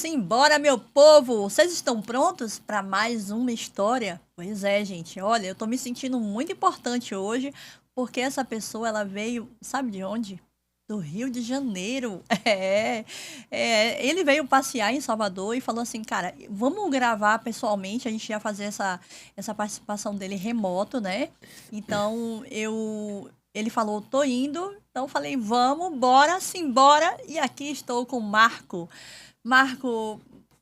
Simbora, meu povo! Vocês estão prontos para mais uma história? Pois é, gente. Olha, eu tô me sentindo muito importante hoje, porque essa pessoa, ela veio, sabe de onde? Do Rio de Janeiro. Ele veio passear em Salvador e falou assim, cara, vamos gravar pessoalmente, a gente ia fazer essa participação dele remoto, né? Então, ele falou, tô indo. Então, eu falei, vamos, bora, simbora. E aqui estou com o Marco. Marco,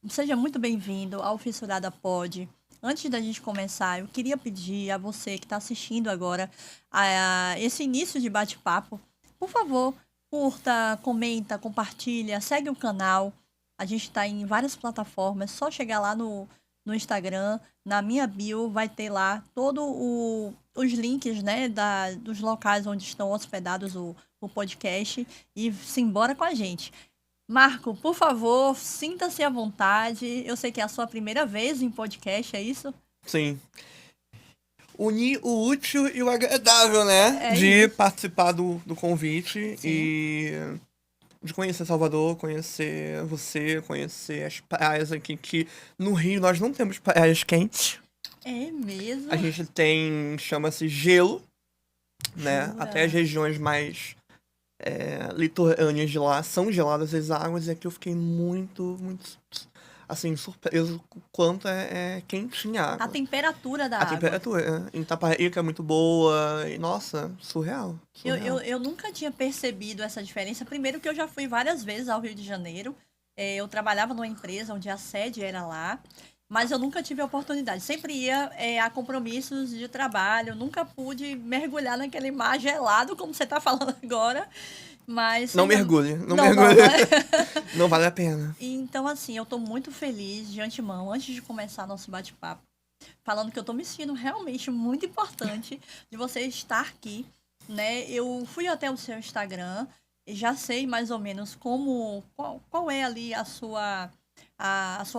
seja muito bem-vindo ao Fissurada Pod. Antes da gente começar, eu queria pedir a você que está assistindo agora a esse início de bate-papo, por favor, curta, comenta, compartilha, segue o canal. A gente está em várias plataformas, só chegar lá no Instagram, na minha bio, vai ter lá todos os links, né, dos locais onde estão hospedados o podcast e simbora com a gente. Marco, por favor, sinta-se à vontade. Eu sei que é a sua primeira vez em podcast, é isso? Sim. Unir o útil e o agradável, né? É De isso. participar do convite Sim. e de conhecer Salvador, conhecer você, conhecer as praias aqui, que no Rio nós não temos praias quentes. É mesmo? A gente tem, chama-se gelo, né? Jura? Até as regiões mais litorâneas de lá são geladas as águas, e aqui eu fiquei muito, assim, surpreso com o quanto é quentinha a A água. temperatura da A água. temperatura em Itaparica é muito boa. E, nossa, surreal. Eu nunca tinha percebido essa diferença. Primeiro que eu já fui várias vezes ao Rio de Janeiro. Eu trabalhava numa empresa onde a sede era lá. Mas eu nunca tive a oportunidade. Sempre ia a compromissos de trabalho. Nunca pude mergulhar naquele mar gelado, como você está falando agora. Mas Não ainda- mergulhe, não Não, mergulhe. não, é. Não vale a pena. Então, assim, eu tô muito feliz de antemão, antes de começar nosso bate-papo, falando que eu tô me sentindo realmente muito importante de você estar aqui, né? Eu fui até o seu Instagram e já sei mais ou menos qual é ali a sua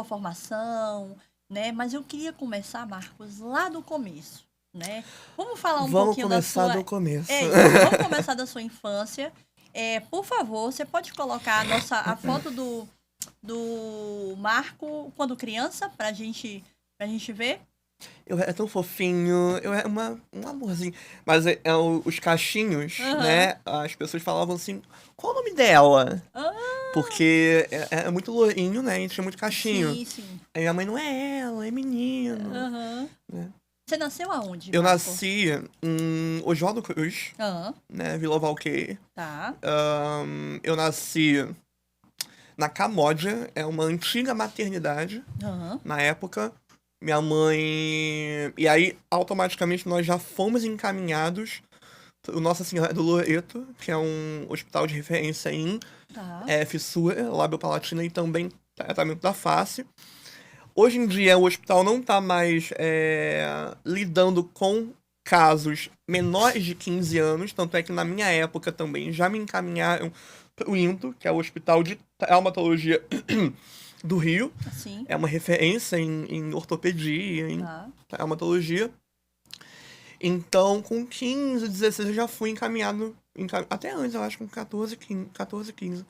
formação, né? Mas eu queria começar, Marcos, lá do começo, né? Vamos falar um Vamos pouquinho da começar sua... do começo. É isso, vamos começar da sua infância. Por favor, você pode colocar a foto do Marco quando criança, pra gente ver? Eu era tão fofinho, eu era um amorzinho. Mas os cachinhos, Aham. né? As pessoas falavam assim, qual o nome dela? Ah, Porque é muito lourinho, né? E tinha muito cachinho. sim, sim. Aí minha mãe, não é ela, é menino. Aham. Né? Você nasceu aonde, Eu Marco? nasci em Oswaldo Cruz, Aham, né? Vila Valqueire. tá. Eu nasci na Camódia, é uma antiga maternidade Aham. na época. Minha mãe. E aí, automaticamente, nós já fomos encaminhados pro Nossa Senhora do Loreto, que é um hospital de referência em Tá. fissura lábio-palatina e também tratamento da face. Hoje em dia, o hospital não tá mais lidando com casos menores de 15 anos, tanto é que na minha época também já me encaminharam pro INTO, que é o Hospital de Traumatologia do Rio. Assim. É uma referência em ortopedia, em Tá. traumatologia. Então, com 15, 16, eu já fui encaminhado, até antes, eu acho, com 14, 15,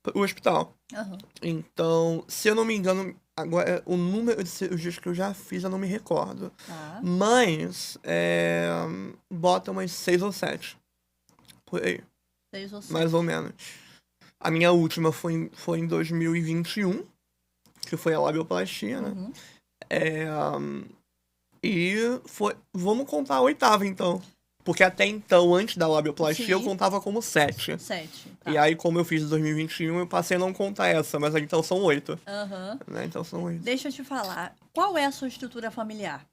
pro hospital. Aham. Então, se eu não me engano, agora, o número de cirurgias que eu já fiz, eu não me recordo. Tá. Mas, bota umas 6 ou 7. Por aí, 6 ou 7. mais ou menos. A minha última foi em 2021, que foi a labioplastia, né? Uhum. E foi... Vamos contar a oitava, então. Porque até então, antes da labioplastia, Sim. eu contava como 7. 7. Tá. E aí, como eu fiz em 2021, eu passei a não contar essa, mas então são 8. Aham. Né? Então são 8. Deixa eu te falar. Qual é a sua estrutura familiar?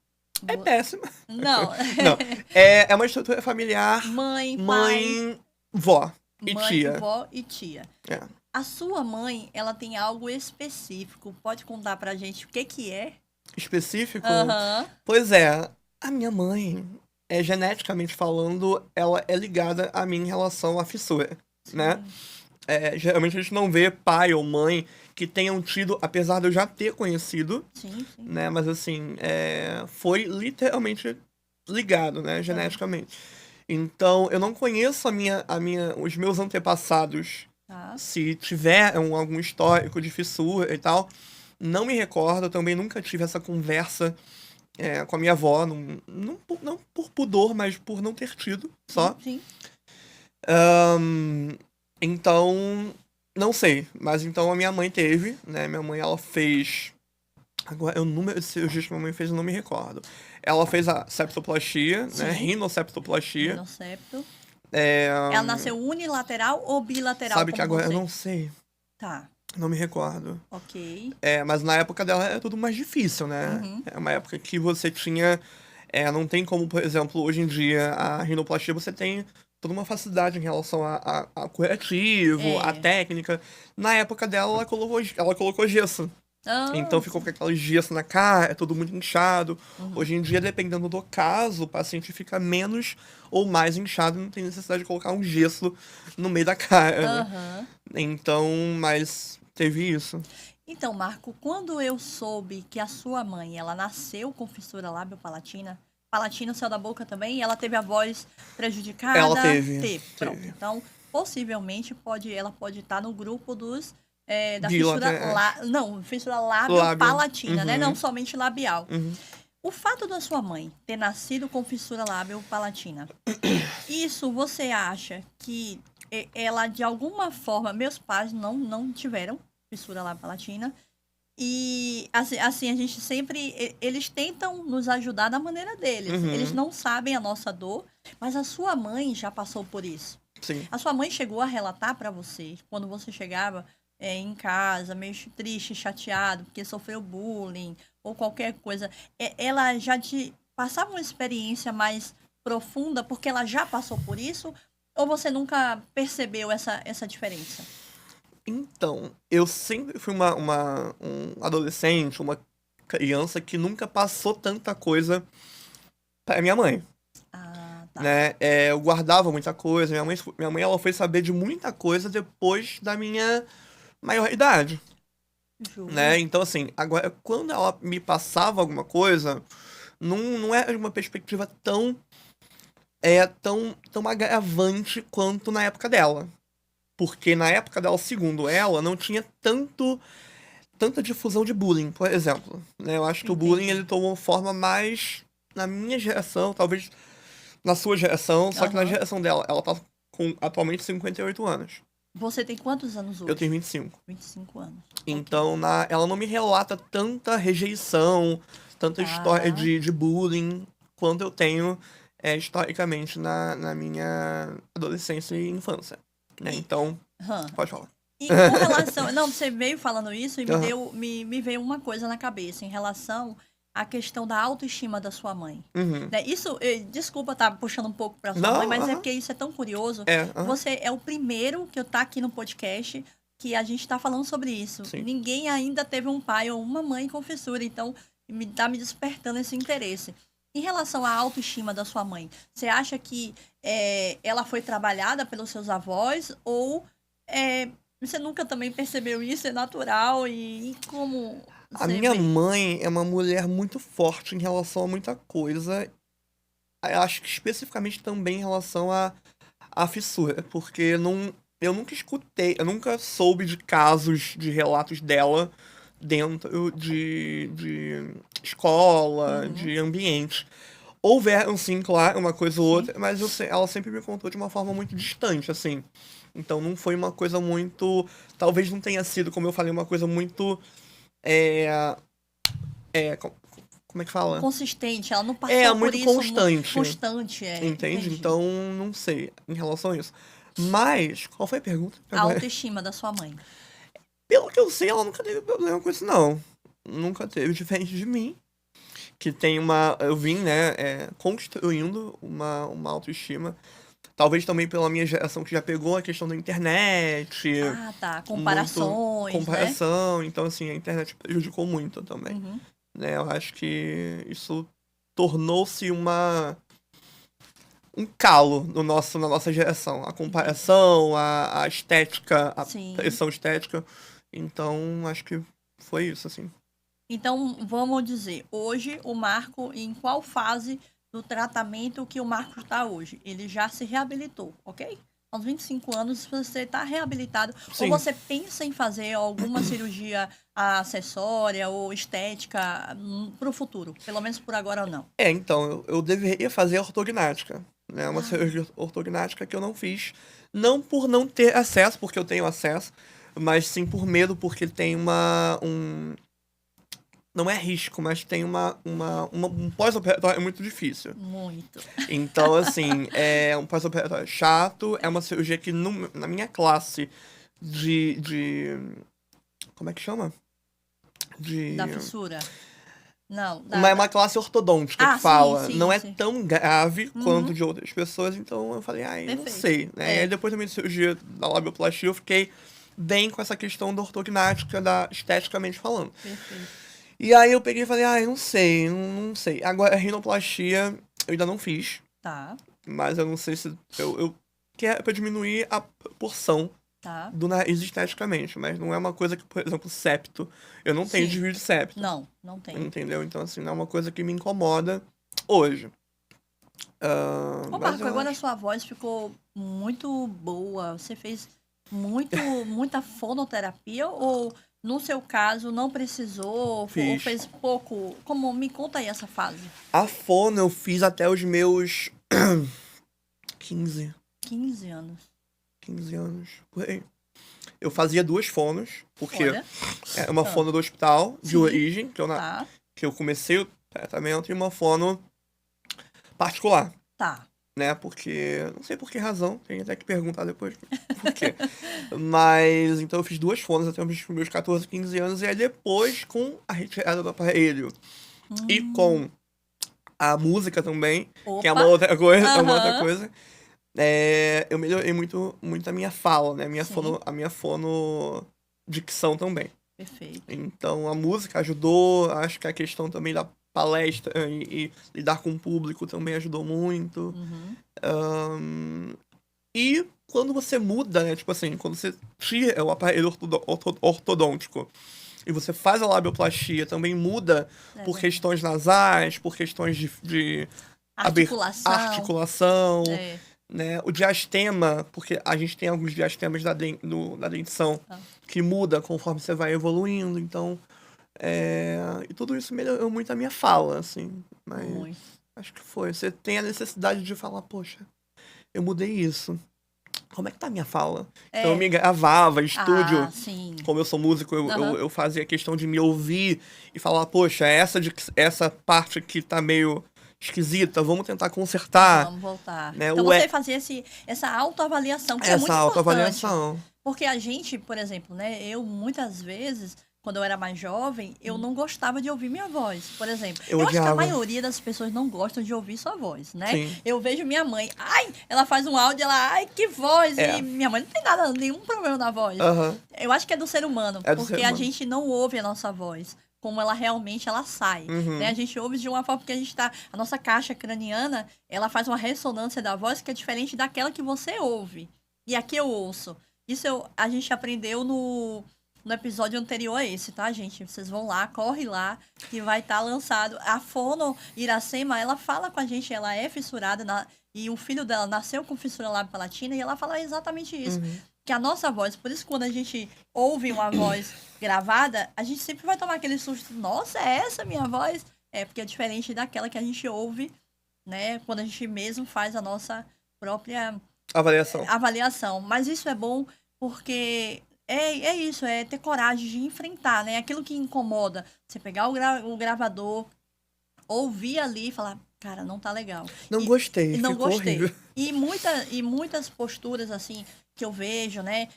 É péssima. Não. Não. É uma estrutura familiar, Mãe, pai, mãe, vó e mãe, tia. vó e tia. É. A sua mãe, ela tem algo específico. Pode contar pra gente o que que é? Específico? Aham. Pois é, a minha mãe, geneticamente falando, ela é ligada a mim em relação à fissura, né? Geralmente a gente não vê pai ou mãe que tenham tido, apesar de eu já ter conhecido, Sim, sim. né? Mas assim, foi literalmente ligado, né? Geneticamente. Então, eu não conheço os meus antepassados Tá. Se tiver algum histórico de fissura e tal, não me recordo. Eu também nunca tive essa conversa com a minha avó. Não por pudor, mas por não ter tido, só. Sim. Então, não sei. Mas então a minha mãe teve, né? Minha mãe, ela fez... Agora, o número de cirurgias que a minha mãe fez, eu não me recordo. Ela fez a septoplastia, Sim. né? Rinoceptoplastia. Rinocepto. Ela nasceu unilateral ou bilateral, Sabe que como agora você? eu não sei. Tá. Não me recordo. Ok. Mas na época dela era tudo mais difícil, né? É uma época que você tinha... não tem como, por exemplo, hoje em dia, a rinoplastia, você tem toda uma facilidade em relação a curativo, a técnica. Na época dela, ela colocou gesso. Então ficou com aquele gesso na cara, é tudo muito inchado. Hoje em dia, dependendo do caso, o paciente fica menos ou mais inchado, não tem necessidade de colocar um gesso no meio da cara, né? Então, mas teve isso. Então, Marco, quando eu soube que a sua mãe, ela nasceu com fissura lábio-palatina, palatina, céu da boca também, e ela teve a voz prejudicada? Ela teve. Pronto. Então, possivelmente, ela pode estar no grupo dos... da fissura lábio-palatina, né? Não somente labial. O fato da sua mãe ter nascido com fissura lábio-palatina, isso você acha que ela, de alguma forma... Meus pais não tiveram fissura lábio-palatina. E, assim, a gente sempre... Eles tentam nos ajudar da maneira deles. Eles não sabem a nossa dor, mas a sua mãe já passou por isso. Sim. A sua mãe chegou a relatar pra você, quando você chegava em casa, meio triste, chateado, porque sofreu bullying ou qualquer coisa. Ela já te passava uma experiência mais profunda porque ela já passou por isso? Ou você nunca percebeu essa diferença? Então, eu sempre fui um adolescente, uma criança que nunca passou tanta coisa pra minha mãe. Ah, tá. Né? Eu guardava muita coisa. Minha mãe ela foi saber de muita coisa depois da minha maioridade. Né? Então, assim, agora, quando ela me passava alguma coisa, não era de uma perspectiva tão agravante quanto na época dela. Porque na época dela, segundo ela, não tinha tanta difusão de bullying, por exemplo. Né? Eu acho que o bullying ele tomou forma mais na minha geração, talvez na sua geração, só que na geração dela. Ela tá com atualmente 58 anos. Você tem quantos anos hoje? Eu tenho 25. 25 anos. Então, ela não me relata tanta rejeição, tanta história de bullying, quanto eu tenho historicamente na minha adolescência e infância. Né? Então, pode falar. E com relação... Não, você veio falando isso e me veio uma coisa na cabeça em relação à questão da autoestima da sua mãe. Né? Isso, desculpa estar puxando um pouco pra sua mãe, mas é porque isso é tão curioso. Você é o primeiro que eu tá aqui no podcast que a gente tá falando sobre isso. Sim. Ninguém ainda teve um pai ou uma mãe com fissura, então tá me despertando esse interesse. Em relação à autoestima da sua mãe, você acha que ela foi trabalhada pelos seus avós ou você nunca também percebeu isso? É natural e como... A minha mãe é uma mulher muito forte em relação a muita coisa. Eu acho que especificamente também em relação à fissura, porque eu nunca escutei, eu nunca soube de casos, de relatos dela dentro de escola, de ambiente. Houveram, sim, claro, uma coisa ou outra, mas ela sempre me contou de uma forma muito distante, assim. Então não foi uma coisa muito... Talvez não tenha sido, como eu falei, uma coisa muito... como é que fala? Consistente, ela não passou por muito isso. Constante. Constante, Entende? Então, não sei em relação a isso. Mas, qual foi a pergunta? A autoestima da sua mãe. Pelo que eu sei, ela nunca teve problema com isso, não. Nunca teve, diferente de mim. Que tem eu vim, né, construindo uma autoestima. Talvez também pela minha geração que já pegou a questão da internet. Ah, tá. Comparações, comparação. Né? Então, assim, a internet prejudicou muito também. Né? Eu acho que isso tornou-se um calo na nossa geração. A comparação, a estética, a pressão estética. Então, acho que foi isso, assim. Então, vamos dizer, hoje o Marco, em qual fase do tratamento que o Marco está hoje? Ele já se reabilitou, ok? aos 25 anos você está reabilitado. Sim. Ou você pensa em fazer alguma cirurgia acessória ou estética para o futuro? Pelo menos por agora não. Então, eu deveria fazer ortognática, né? Uma cirurgia ortognática que eu não fiz. Não por não ter acesso, porque eu tenho acesso, mas sim por medo, porque tem não é risco, mas tem um pós-operatório muito difícil. Muito. Então, assim, é um pós-operatório chato, é uma cirurgia que na minha classe como é que chama? Da fissura. Não. Mas é uma classe ortodôntica que fala. Sim, não é sim. tão grave quanto de outras pessoas, então eu falei, não Perfeito. sei. Né? E aí depois da minha cirurgia da labioplastia, eu fiquei bem com essa questão da ortognática, esteticamente falando. Perfeito. E aí eu peguei e falei, não sei. Agora, a rinoplastia eu ainda não fiz. Tá. Mas eu não sei se... Eu quero pra diminuir a proporção do nariz esteticamente. Mas não é uma coisa que, por exemplo, septo. Eu não tenho desvio de septo. Não tem. Entendeu? Então, assim, não é uma coisa que me incomoda hoje. Ô, Marco, agora a sua voz ficou muito boa. Você fez muita fonoterapia ou... No seu caso, não precisou ou fez pouco? Me conta aí essa fase. A fono eu fiz até os meus 15. 15 anos. 15 anos, por aí. Eu fazia 2 fonos, porque é uma fono do hospital, de origem, que eu comecei o tratamento, e uma fono particular. Tá. Né, porque... Não sei por que razão, tem até que perguntar depois por quê. Mas, então eu fiz 2 fonos até os meus 14, 15 anos, e aí depois, com a retirada do aparelho e com a música também, que é uma outra coisa, eu melhorei muito a minha fala, né, a minha fonodicção também. Perfeito. Então a música ajudou, acho que a questão também da palestra e lidar com o público também ajudou muito. E quando você muda, né, tipo assim, quando você tira o aparelho ortodôntico e você faz a labioplastia, também muda por questões nasais, por questões de articulação, né, o diastema, porque a gente tem alguns diastemas da dentição que muda conforme você vai evoluindo, então... E tudo isso melhorou muito a minha fala, assim. Mas acho que foi. Você tem a necessidade de falar, poxa, eu mudei isso. Como é que tá a minha fala? Então eu me gravava, estúdio. Como eu sou músico, eu fazia questão de me ouvir e falar, poxa, essa parte aqui tá meio esquisita, vamos tentar consertar. Vamos voltar. Né? Então você fazia essa autoavaliação, que é muito importante. Essa autoavaliação. Porque a gente, por exemplo, né, eu muitas vezes... Quando eu era mais jovem, eu não gostava de ouvir minha voz, por exemplo. Eu acho que a maioria das pessoas não gostam de ouvir sua voz, né? Sim. Eu vejo minha mãe, ela faz um áudio, que voz! E minha mãe não tem nenhum problema na voz. Eu acho que é do ser humano, porque a gente não ouve a nossa voz como ela realmente sai. Né? A gente ouve de uma forma que a nossa caixa craniana, ela faz uma ressonância da voz que é diferente daquela que você ouve. E aqui eu ouço. Isso a gente aprendeu no episódio anterior a esse, tá, gente? Vocês vão lá, corre lá, que vai estar lançado. A Fono Iracema, ela fala com a gente, ela é fissurada, e o filho dela nasceu com fissura labiopalatina, e ela fala exatamente isso. Que a nossa voz, por isso que quando a gente ouve uma voz gravada, a gente sempre vai tomar aquele susto, nossa, é essa a minha voz? Porque é diferente daquela que a gente ouve, né, quando a gente mesmo faz a nossa própria avaliação. Mas isso é bom porque... É isso, é ter coragem de enfrentar, né? Aquilo que incomoda. Você pegar o gravador, ouvir ali e falar, cara, não tá legal. Não gostei. Horrível. E muitas posturas, assim, que eu vejo, né?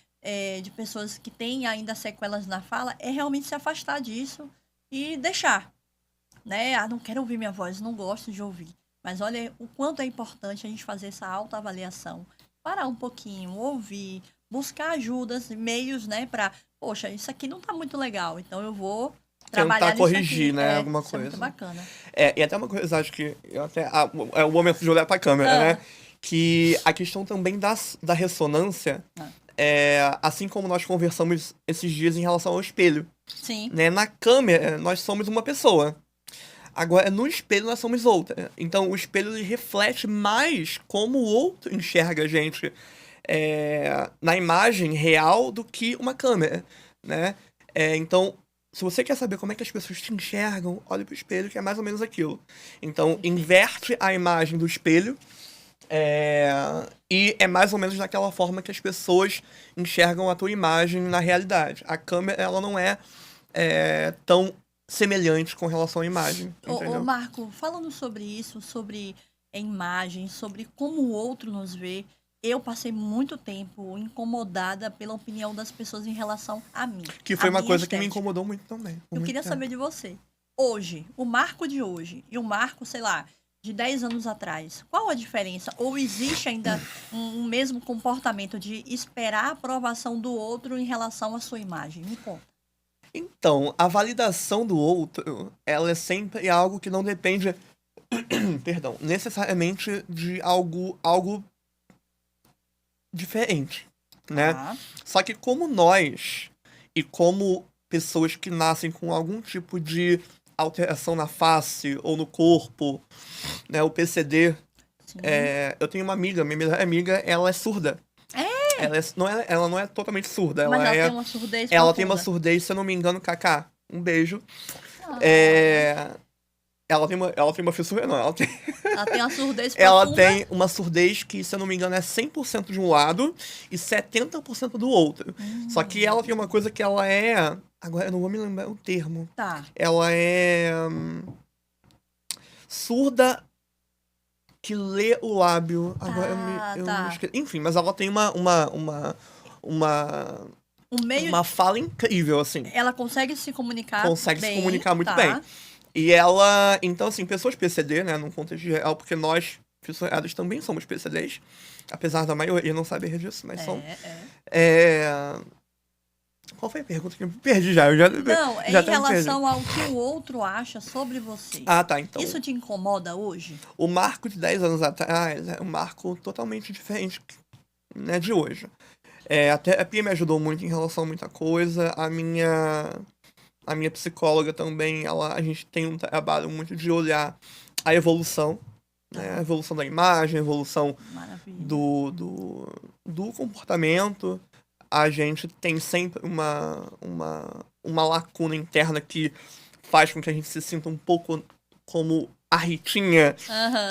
De pessoas que têm ainda sequelas na fala, é realmente se afastar disso e deixar. Né? Não quero ouvir minha voz, não gosto de ouvir. Mas olha o quanto é importante a gente fazer essa autoavaliação. Parar um pouquinho, ouvir... Buscar ajudas, meios, né, poxa, isso aqui não tá muito legal, então eu vou trabalhar tentar corrigir, né, alguma coisa. É muito bacana. E até uma coisa, acho que é o momento de olhar pra câmera, né, que a questão também da ressonância, assim como nós conversamos esses dias em relação ao espelho. Sim. Né, na câmera, nós somos uma pessoa. Agora, no espelho, nós somos outra. Então, o espelho ele reflete mais como o outro enxerga a gente. na imagem real do que uma câmera, né? Então, se você quer saber como é que as pessoas te enxergam, olha pro espelho, que é mais ou menos aquilo. Então, inverte a imagem do espelho, e é mais ou menos daquela forma que as pessoas enxergam a tua imagem na realidade. A câmera, ela não é tão semelhante com relação à imagem, entendeu? Ô, Marco, falando sobre isso, sobre a imagem, sobre como o outro nos vê, eu passei muito tempo incomodada pela opinião das pessoas em relação a mim. Que foi a uma minha coisa que me estética. incomodou muito também. por Eu muito queria tempo. saber de você. Hoje, o Marco de hoje e o Marco, sei lá, de 10 anos atrás, qual a diferença? Ou existe ainda um mesmo comportamento de esperar a aprovação do outro em relação à sua imagem? Me conta. Então, a validação do outro, ela é sempre algo que não depende, perdão, necessariamente de algo diferente, né? Tá. Só que como nós, e como pessoas que nascem com algum tipo de alteração na face ou no corpo, né, o PCD, Sim. eu tenho uma amiga, minha melhor amiga, ela é surda. Ela não é totalmente surda, Mas ela ela tem uma surdez ela tem uma profunda. surdez, se eu não me engano, Kaká. Um beijo. Ah, Ela tem uma fissura, não, ela tem, ela tem uma surdez ela profunda. tem uma surdez que, se eu não me engano, é 100% de um lado e 70% do outro. Só que ela tem uma coisa que ela é... Agora, eu não vou me lembrar o termo. Tá. Ela é surda que lê o lábio. Agora eu Tá. me esqueci. Enfim, mas ela tem uma O meio. uma fala incrível, assim. Ela consegue se comunicar Consegue bem, se comunicar muito tá. bem. E ela... Então, assim, pessoas PCD, né, num contexto geral, porque nós, fissurados, também somos PCDs, apesar da maioria não saber disso, mas são. Qual foi a pergunta que eu me perdi já? Eu já Não, já em até me relação ao que o outro acha sobre você. Ah, tá, então. Isso te incomoda hoje? O Marco de 10 anos atrás é um Marco totalmente diferente, né, de hoje. A terapia me ajudou muito em relação a muita coisa. A minha psicóloga também, a gente tem um trabalho muito de olhar a evolução, né? A evolução da imagem, a evolução Maravilha. do comportamento. A gente tem sempre uma lacuna interna que faz com que a gente se sinta um pouco como a Ritinha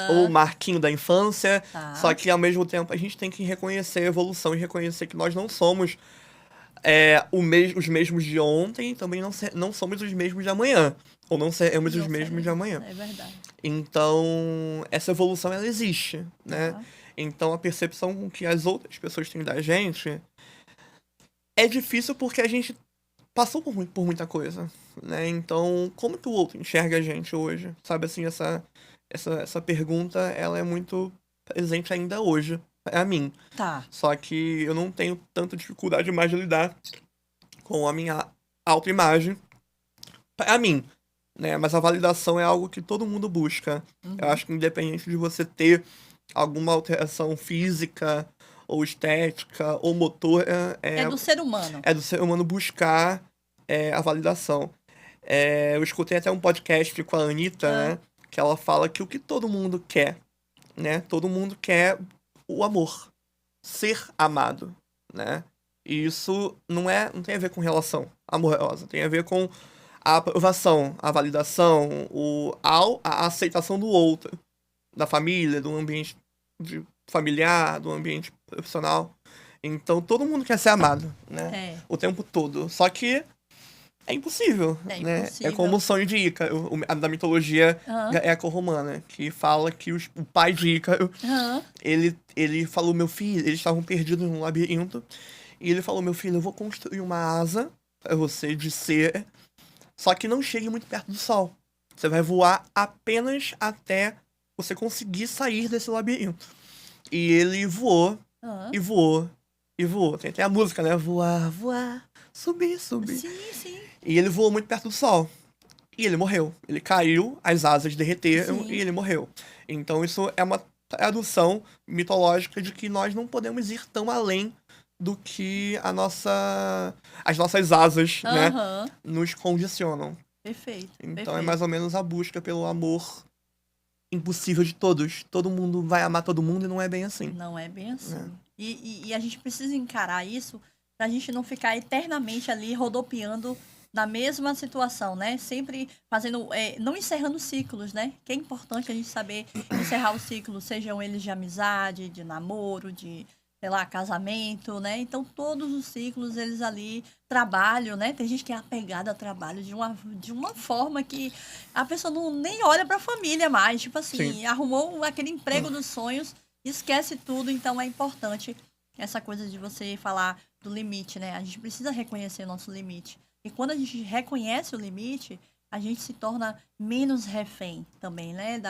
ou o Marquinho da infância. Tá. Só que, ao mesmo tempo, a gente tem que reconhecer a evolução e reconhecer que nós não somos os mesmos de ontem, também não somos os mesmos de amanhã. Ou não seremos os mesmos de amanhã. É verdade. Então, essa evolução, ela existe, né? Tá. Então, a percepção que as outras pessoas têm da gente é difícil porque a gente passou por muita coisa, né? Então, como que o outro enxerga a gente hoje? Sabe, assim, essa pergunta, ela é muito presente ainda hoje pra mim. Tá. Só que eu não tenho tanta dificuldade mais de lidar com a minha autoimagem pra mim, né? Mas a validação é algo que todo mundo busca. Eu acho que, independente de você ter alguma alteração física ou estética ou motora, É do ser humano. é do ser humano buscar a validação. Eu escutei até um podcast com a Anitta, né? Que ela fala que o que todo mundo quer, né? Todo mundo quer o amor. Ser amado, né? E isso não tem a ver com relação amorosa. Tem a ver com a aprovação, a validação, a aceitação do outro. Da família, do ambiente familiar, do ambiente profissional. Então, todo mundo quer ser amado, né? O tempo todo. Só que é impossível, né? Impossível. É como o sonho de Ícaro, da mitologia greco-romana, que fala que o pai de Ícaro, ele falou, meu filho, eles estavam perdidos num labirinto, e ele falou, meu filho, eu vou construir uma asa pra você de ser, só que não chegue muito perto do sol. Você vai voar apenas até você conseguir sair desse labirinto. E ele voou, e voou, e voou. Tem até a música, né? Voar, voar, subir, subir. Sim. E ele voou muito perto do sol. E ele morreu. Ele caiu, as asas derreteram e ele morreu. Então isso é uma tradução mitológica de que nós não podemos ir tão além do que as nossas asas, né, nos condicionam. Perfeito. Então é mais ou menos a busca pelo amor impossível de todos. Todo mundo vai amar todo mundo e não é bem assim. Não é bem assim. E a gente precisa encarar isso pra gente não ficar eternamente ali rodopiando na mesma situação, né? Sempre fazendo, não encerrando ciclos, né? Que é importante a gente saber encerrar os ciclos, sejam eles de amizade, de namoro, de, sei lá, casamento, né? Então, todos os ciclos, eles ali, trabalho, né? Tem gente que é apegada ao trabalho de uma forma que a pessoa não, nem olha pra família mais. Tipo assim, Sim. arrumou aquele emprego dos sonhos, esquece tudo. Então, é importante essa coisa de você falar do limite, né? A gente precisa reconhecer o nosso limite. E quando a gente reconhece o limite, a gente se torna menos refém também, né?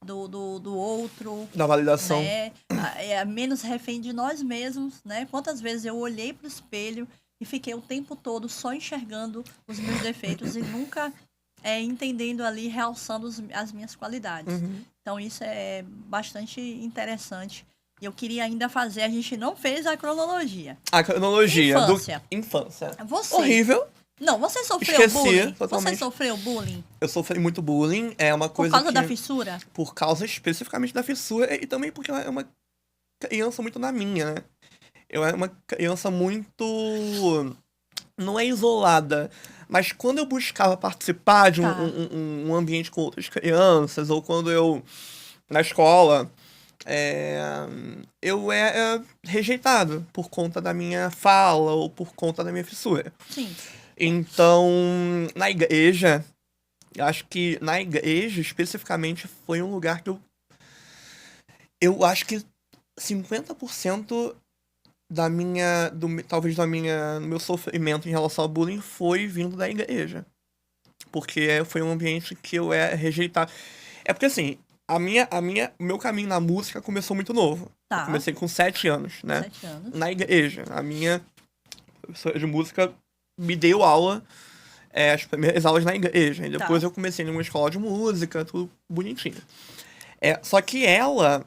Do outro, Da validação. né? É menos refém de nós mesmos, né? Quantas vezes eu olhei pro espelho e fiquei o tempo todo só enxergando os meus defeitos e nunca entendendo ali, realçando as minhas qualidades. Uhum. Então isso é bastante interessante. E eu queria ainda fazer, a gente não fez a cronologia. A cronologia Infância. Infância. Você. Horrível. Não, você sofreu Esqueci bullying? totalmente. Você sofreu bullying? Eu sofri muito bullying. É uma Por coisa causa que... da fissura? Por causa especificamente da fissura e também porque ela é uma criança muito na minha, né? Eu era uma criança muito... Não é isolada, mas quando eu buscava participar de Tá. um ambiente com outras crianças, ou quando eu, na escola, eu era rejeitado por conta da minha fala ou por conta da minha fissura. Sim. Então, na igreja, acho que na igreja, especificamente, foi um lugar que eu acho que 50% talvez do meu sofrimento em relação ao bullying foi vindo da igreja. Porque foi um ambiente que eu era rejeitado. É porque assim, meu caminho na música começou muito novo. Tá. Eu comecei com 7 anos, né? 7 anos. Na igreja. A minha professora de música me deu aula, as primeiras aulas na igreja. E depois Tá. eu comecei numa escola de música, tudo bonitinho. Só que ela...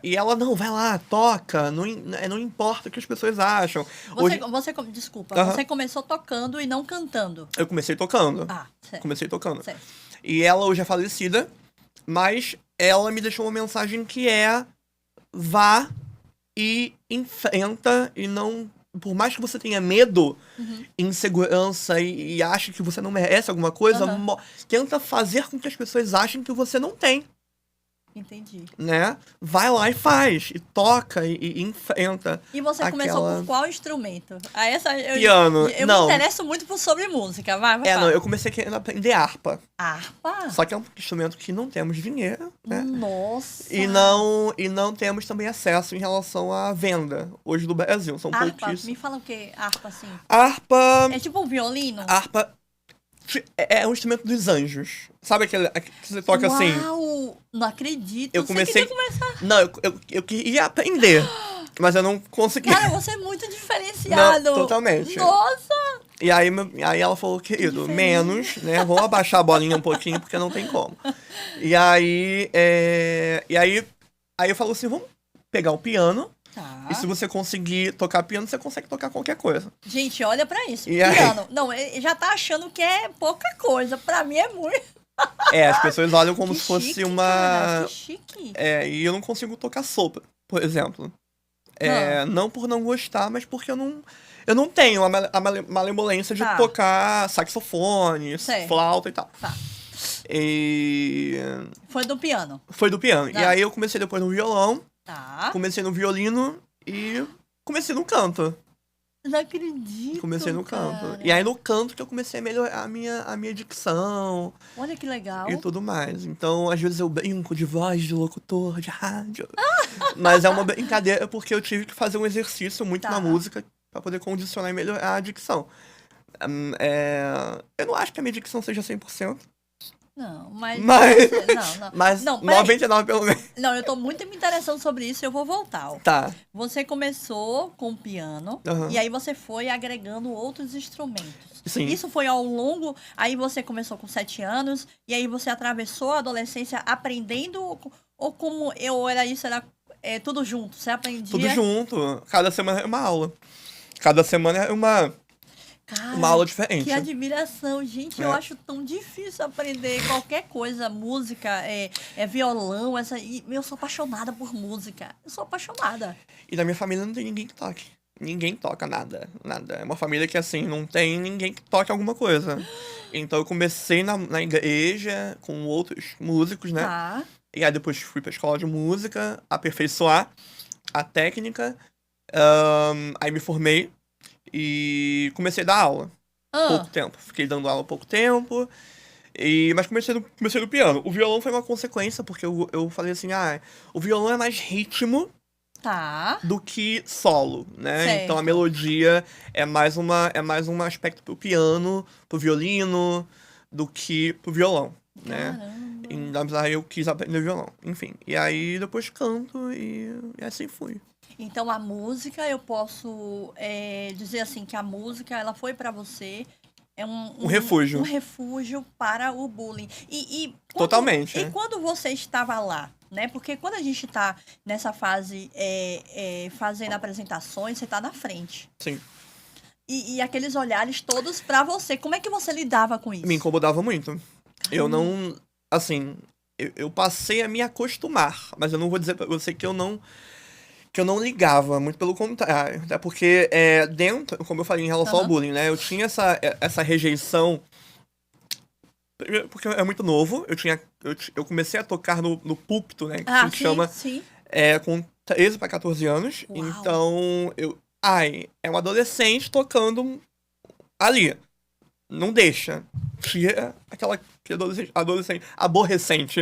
e ela, não, vai lá, toca, não importa o que as pessoas acham. Desculpa, Aham. você começou tocando e não cantando. Eu comecei tocando. Ah, certo. Comecei tocando. Certo. E ela hoje é falecida, mas ela me deixou uma mensagem que vá e enfrenta e não... Por mais que você tenha medo, insegurança e ache que você não merece alguma coisa, Aham. tenta fazer com que as pessoas achem que você não tem. Entendi. Né? Vai lá e faz, e toca, e enfrenta. E você começou por qual instrumento? Piano. Eu Não. me interesso muito sobre música. Vai Não, falar. eu comecei querendo aprender harpa. Harpa? Só que é um instrumento que não temos dinheiro, né? Nossa. E não temos também acesso em relação à venda hoje do Brasil. São Harpa? pouquíssimos. Me fala o que? Harpa, assim. Harpa. É tipo um violino? Harpa é um instrumento dos anjos. Sabe aquele que você toca assim? Uau! Não acredito. Eu comecei. Você queria começar. Não, eu queria aprender. Mas eu não consegui. Cara, você é muito diferenciado. Não, totalmente. Nossa! E aí ela falou, querido, Diferente. menos, né? Vamos abaixar a bolinha um pouquinho, porque não tem como. E aí eu falo assim, vamos pegar o piano. Tá. E se você conseguir tocar piano, você consegue tocar qualquer coisa. Gente, olha pra isso. E aí? Piano. Não, ele já tá achando que é pouca coisa. Pra mim é muito. As pessoas olham como Que se fosse chique, uma... cara, que chique. E eu não consigo tocar sopro, por exemplo. Não por não gostar, mas porque eu não tenho a malemolência de Tá. tocar saxofone, Sei. flauta e tal. Tá. E Foi do piano. foi do piano. Tá. E aí eu comecei depois no violão, Tá. comecei no violino e comecei no canto. Não acredito. Comecei no canto. cara. E aí no canto que eu comecei a melhorar a minha dicção Olha que legal. e tudo mais. Então, às vezes eu brinco de voz de locutor, de rádio. Mas é uma brincadeira porque eu tive que fazer um exercício muito Tá. na música pra poder condicionar e melhorar a dicção. Eu não acho que a minha dicção seja 100%. Não, mas... Mas- Não. Mas Não, peraí. 99 pelo menos. Não, eu tô muito me interessando sobre isso e eu vou voltar. Ó. Tá. Você começou com o piano Aham. e aí você foi agregando outros instrumentos. Sim. Isso foi ao longo... Aí você começou com 7 anos e aí você atravessou a adolescência aprendendo ou como eu era isso, era tudo junto? Você aprendia... Tudo junto. Cada semana é uma aula. Cada semana é uma uma aula Cara, diferente. que admiração, gente. Eu É. acho tão difícil aprender qualquer coisa, música, violão, e eu sou apaixonada por música. Eu sou apaixonada. E na minha família não tem ninguém que toque. Ninguém toca nada, nada. É uma família que, assim, não tem ninguém que toque alguma coisa. Então eu comecei na igreja com outros músicos, né? Tá. E aí depois fui pra escola de música, aperfeiçoar a técnica. Aí me formei e comecei a dar aula. Pouco Ah, tempo. Fiquei dando aula há pouco tempo. Mas comecei do piano. O violão foi uma consequência, porque eu falei assim, o violão é mais ritmo tá. do que solo, né? Então a Certo. melodia é mais um aspecto pro piano, pro violino, do que pro violão, né? Caramba. Aí eu quis aprender violão, enfim. E aí depois canto e assim fui. Então a música, eu posso dizer assim que a música, ela foi pra você Um refúgio. um refúgio para o bullying. Totalmente, E né? quando você estava lá, né? Porque quando a gente tá nessa fase fazendo apresentações, você tá na frente. Sim. E aqueles olhares todos pra você. Como é que você lidava com isso? Me incomodava muito. Eu não. Assim, eu passei a me acostumar, mas eu não vou dizer pra você que eu não ligava, muito pelo contrário. Até porque dentro, como eu falei em relação ao Aham. bullying, né? Eu tinha essa rejeição. Primeiro porque é muito novo. Eu comecei a tocar no púlpito, né? Que Ah, se sim, chama sim. com 13 para 14 anos. Uau. Então, é um adolescente tocando ali. Não deixa. Tira aquele adolescente aborrecente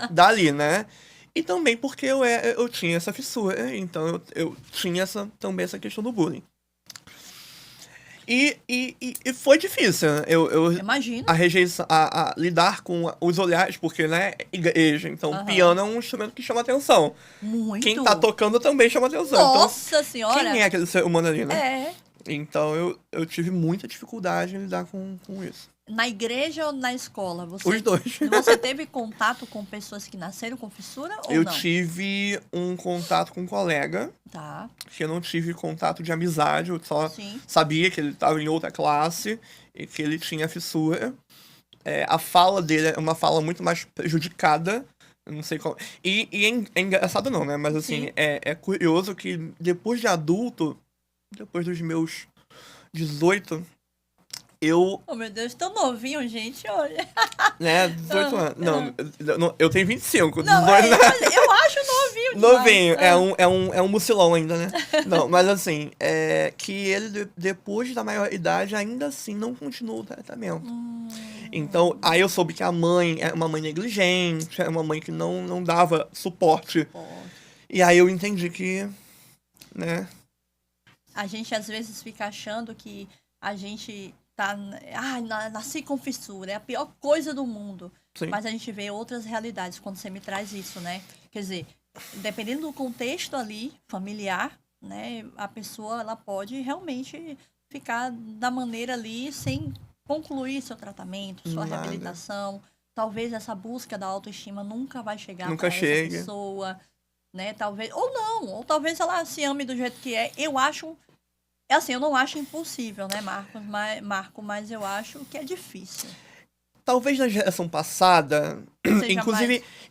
dali, né? E também porque eu tinha essa fissura, então eu tinha também essa questão do bullying. E foi difícil, né? Imagino. A rejeição, a lidar com os olhares, porque, né, igreja, então Aham. piano é um instrumento que chama atenção. Muito. Quem tá tocando também chama atenção. Nossa senhora. Então, quem é aquele ser humano ali, né? É. Então eu tive muita dificuldade em lidar com isso. Na igreja ou na escola? Os dois. Você teve contato com pessoas que nasceram com fissura ou Eu não? tive um contato com um colega, Tá, que eu não tive contato de amizade, eu só sim. sabia que ele estava em outra classe e que ele tinha fissura. A fala dele é uma fala muito mais prejudicada, eu não sei qual. É engraçado não, né? Mas assim, Sim. é curioso que depois de adulto, depois dos meus 18, eu, Oh, meu Deus, tão novinho, gente, olha. né, 18 anos. Não, eu tenho 25, Não, 18 eu acho novinho demais. novinho, Ah, é um mucilão ainda, né? Não, mas assim, que ele, depois da maioridade, ainda assim não continua o tratamento. Então, aí eu soube que a mãe é uma mãe negligente, é uma mãe que não dava suporte. pô. E aí eu entendi que, né, A gente às vezes fica achando que a gente tá. Nasci com fissura, é a pior coisa do mundo. sim, Mas a gente vê outras realidades quando você me traz isso, né? Quer dizer, dependendo do contexto ali, familiar, né? A pessoa, ela pode realmente ficar da maneira ali sem concluir seu tratamento, sua Nada. reabilitação. Talvez essa busca da autoestima nunca vai chegar Nunca para essa chega. pessoa, né? Talvez, ou não, ou talvez ela se ame do jeito que é. Eu acho, assim, eu não acho impossível, né, Marco, mas eu acho que é difícil. talvez na geração passada, Seja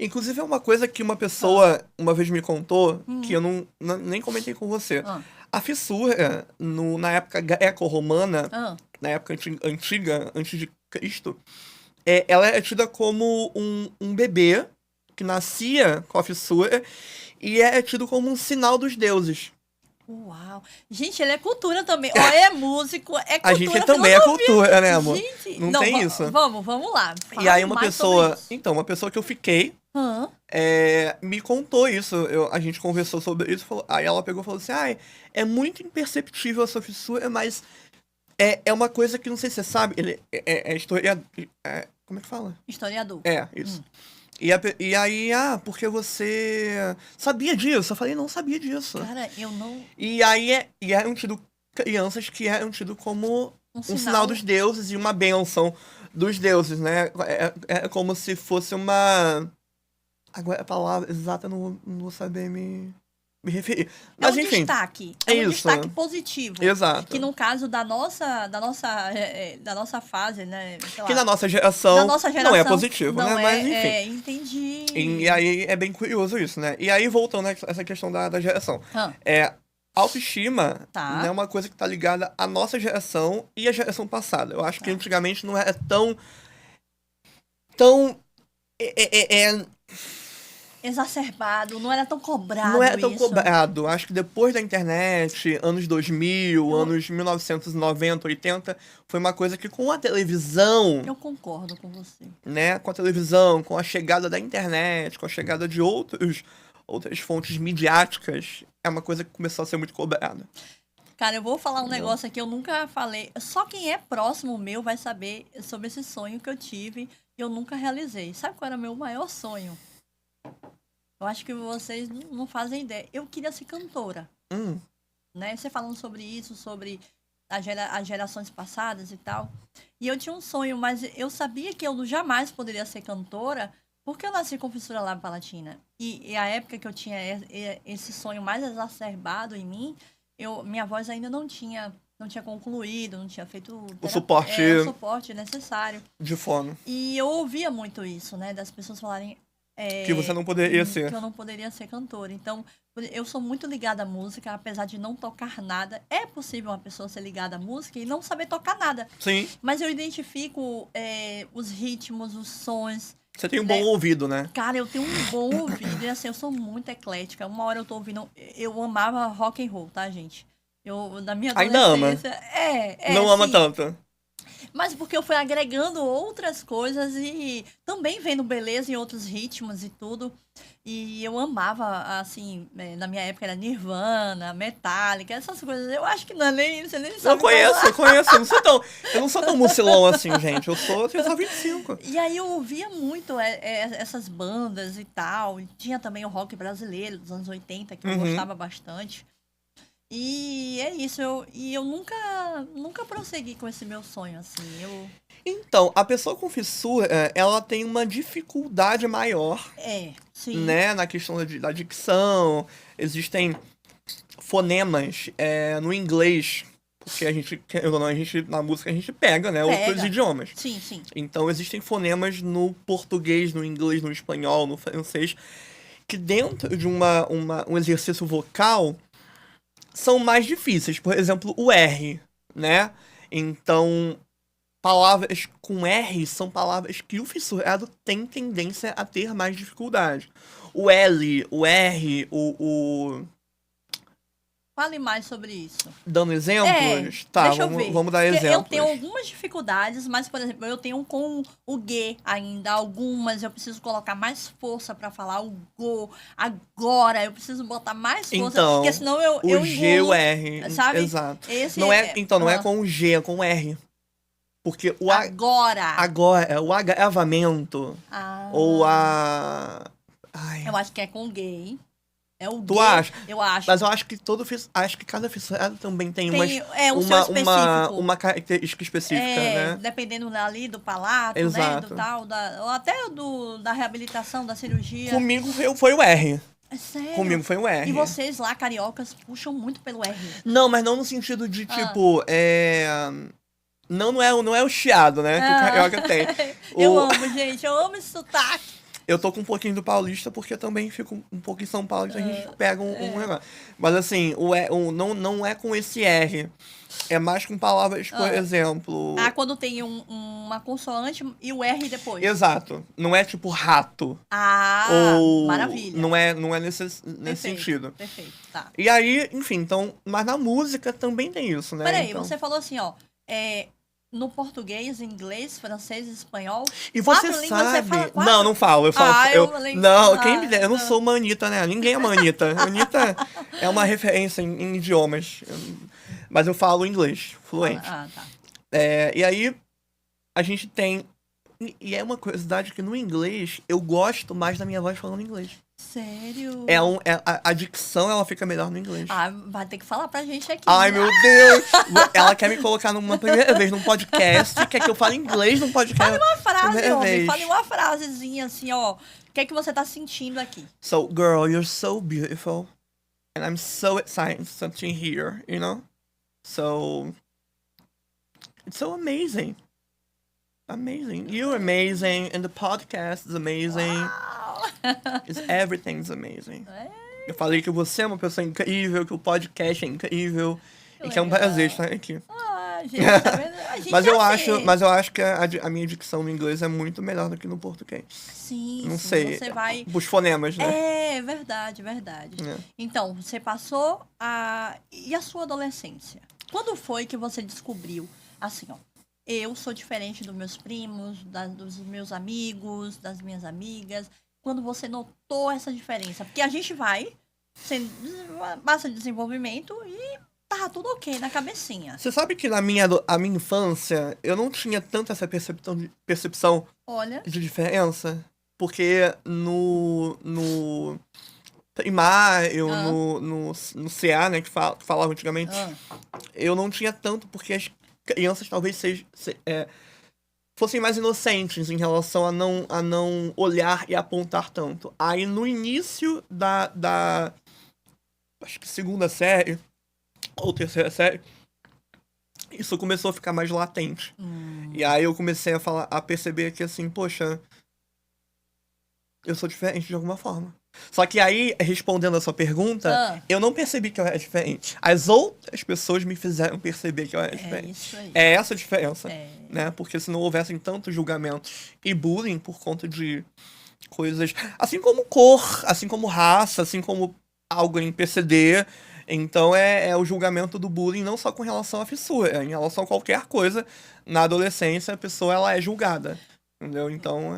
inclusive é uma coisa que uma pessoa uma vez me contou, que eu nem comentei com você. Ah, A fissura, na época greco-romana, ah, na época antiga, antes de Cristo, ela é tida como um bebê que nascia com a fissura e é tido como um sinal dos deuses. uau. Gente, ele é cultura também. Ó, é músico, é cultura. A gente também é cultura, né, amor? Gente, Não tem isso. Vamos lá. E Fale aí uma mais sobre pessoa, isso. então, uma pessoa que eu fiquei, Hã? me contou isso. A gente conversou sobre isso. Aí ela pegou e falou assim: é muito imperceptível a sua fissura, mas é uma coisa que não sei se você sabe. Ele é historiador. Como é que fala? Historiador. Isso. E aí, porque você sabia disso? Eu falei, não sabia disso. Cara, eu não. E aí eram tido crianças que eram tido como um sinal dos deuses e uma bênção dos deuses, né? É como se fosse uma. Agora a palavra exata eu não vou saber me me referir. É Mas um enfim, destaque. é É um isso. destaque positivo. Exato. Que no caso da nossa fase, né? Sei Que lá, na nossa geração, da nossa geração não é positivo, não né? é, Mas enfim. Entendi. E aí é bem curioso isso, né? E aí, voltando a essa questão da geração. Ah, Autoestima Tá. não é uma coisa que tá ligada à nossa geração e à geração passada. Eu acho que Tá. antigamente não era tão Exacerbado, não era tão cobrado não era tão isso. cobrado. Acho que depois da internet, anos 2000, anos 1990, 80, foi uma coisa que com a televisão, Eu concordo com você. né, com a televisão, com a chegada da internet, com a chegada de outras fontes midiáticas, é uma coisa que começou a ser muito cobrada. Cara, eu vou falar um negócio aqui, eu nunca falei. Só quem é próximo meu vai saber sobre esse sonho que eu tive e eu nunca realizei. Sabe qual era o meu maior sonho? Eu acho que vocês não fazem ideia. Eu queria ser cantora, né? Você falando sobre isso, sobre as gerações passadas e tal. E eu tinha um sonho, mas eu sabia que eu jamais poderia ser cantora porque eu nasci com fissura lábio palatina. E a época que eu tinha esse sonho mais exacerbado em mim, minha voz ainda não tinha concluído, não tinha feito O suporte o suporte necessário. de fono. E eu ouvia muito isso, né? Das pessoas falarem Que você não poderia ser. que eu não poderia ser cantora. Então, eu sou muito ligada à música, apesar de não tocar nada. É possível uma pessoa ser ligada à música e não saber tocar nada. Sim. Mas eu identifico os ritmos, os sons. Você tem um bom ouvido, né? Cara, eu tenho um bom ouvido. E assim, eu sou muito eclética. Uma hora eu tô ouvindo... Eu amava rock and roll, tá, gente? Da minha Ainda ama. adolescência... Não ama sim. tanto. Mas porque eu fui agregando outras coisas e também vendo beleza em outros ritmos e tudo. E eu amava, assim, na minha época era Nirvana, Metallica, essas coisas. Eu acho que não é nem, você nem sabe. Eu conheço. Eu não sou tão mucilão assim, gente. Eu tenho só 25. E aí eu ouvia muito essas bandas e tal. E tinha também o rock brasileiro dos anos 80, que eu gostava bastante. E é isso, eu nunca prossegui com esse meu sonho, assim, Então, a pessoa com fissura, ela tem uma dificuldade maior, sim. né, na questão da dicção. Existem fonemas no inglês, porque a gente, na música, a gente pega, né, outros idiomas. Sim, sim. Então, existem fonemas no português, no inglês, no espanhol, no francês, que dentro de um exercício vocal são mais difíceis. Por exemplo, o R, né? Então, palavras com R são palavras que o fissurado tem tendência a ter mais dificuldade. O L, o R, o... Fale mais sobre isso. Dando exemplos? Tá, deixa eu ver. Vamos dar Porque exemplos. eu tenho algumas dificuldades, mas, por exemplo, eu tenho com o G ainda. Algumas eu preciso colocar mais força pra falar o Go. Agora eu preciso botar mais força. Então, porque senão eu o G e o R. Sabe? Exato. Esse não é com o G, é com o R. Porque o Agora, o agravamento ou a... Ai. Eu acho que é com o gay. É o Tu gay. acha? Eu acho. Mas eu acho que cada fissurado também tem um seu específico. uma característica específica, né? Dependendo ali do palato, né? Do tal, ou até da reabilitação, da cirurgia. Comigo foi o R. É sério? Comigo foi o R. E vocês lá, cariocas, puxam muito pelo R. Não, mas não no sentido de, tipo, Não é o chiado, né? Que o carioca tem. Eu amo, gente. Eu amo esse sotaque. Eu tô com um pouquinho do paulista, porque eu também fico um pouco em São Paulo, então a gente pega um negócio. Mas assim, não é com esse R. É mais com palavras, por exemplo... quando tem uma consoante e o R depois. Exato. Não é tipo rato. Ou... maravilha. Não é nesse sentido. Perfeito, tá. E aí, enfim, então... Mas na música também tem isso, né? Peraí, então... você falou assim, ó... no português, inglês, francês, espanhol. E você sabe... Você fala não falo. Eu falo... quem me dera, eu não sou uma Anitta, né? Ninguém é uma Anitta. Anitta é uma referência em idiomas. Mas eu falo inglês, fluente. Tá. E aí, a gente tem... E é uma curiosidade que no inglês, eu gosto mais da minha voz falando inglês. Sério? A dicção, ela fica melhor no inglês. Vai ter que falar pra gente aqui. Ai, meu Deus! Ela quer me colocar numa primeira vez num podcast, quer que eu fale inglês num podcast. Fale uma frase, homem. Fale uma frasezinha assim, ó. O que é que você tá sentindo aqui? So, girl, you're so beautiful. And I'm so excited something here, you know? So it's so amazing. Amazing. You're amazing, and the podcast is amazing. Uau! Everything's amazing. É, Eu falei que você é uma pessoa incrível, que o podcast é incrível, e que é um legal. prazer estar aqui. Gente, tá vendo? A gente Mas é eu assim. acho que a minha dicção no inglês é muito melhor do que no português. Sim, Não sim, sei. você vai... Os fonemas, né? É, verdade, verdade. É. Então, você passou a... E a sua adolescência? Quando foi que você descobriu, assim, ó, eu sou diferente dos meus primos, dos meus amigos, das minhas amigas. Quando você notou essa diferença? Porque a gente vai, passa de desenvolvimento e tá tudo ok na cabecinha. Você sabe que a minha infância, eu não tinha tanto essa percepção Olha, de diferença? Porque no primário, Ah. no CA, né, que falava antigamente, eu não tinha tanto, porque as crianças talvez fossem mais inocentes em relação a não olhar e apontar tanto. Aí no início da acho que segunda série, ou terceira série, isso começou a ficar mais latente. E aí eu comecei a perceber que assim, poxa, eu sou diferente de alguma forma. Só que aí, respondendo a sua pergunta, eu não percebi que eu era diferente. As outras pessoas me fizeram perceber que eu era diferente. isso aí. É essa a diferença, É. né? Porque se não houvessem tanto julgamento e bullying por conta de coisas... Assim como cor, assim como raça, assim como algo em PCD. Então é o julgamento do bullying não só com relação à fissura, em relação a qualquer coisa. Na adolescência, a pessoa ela é julgada. Entendeu? Então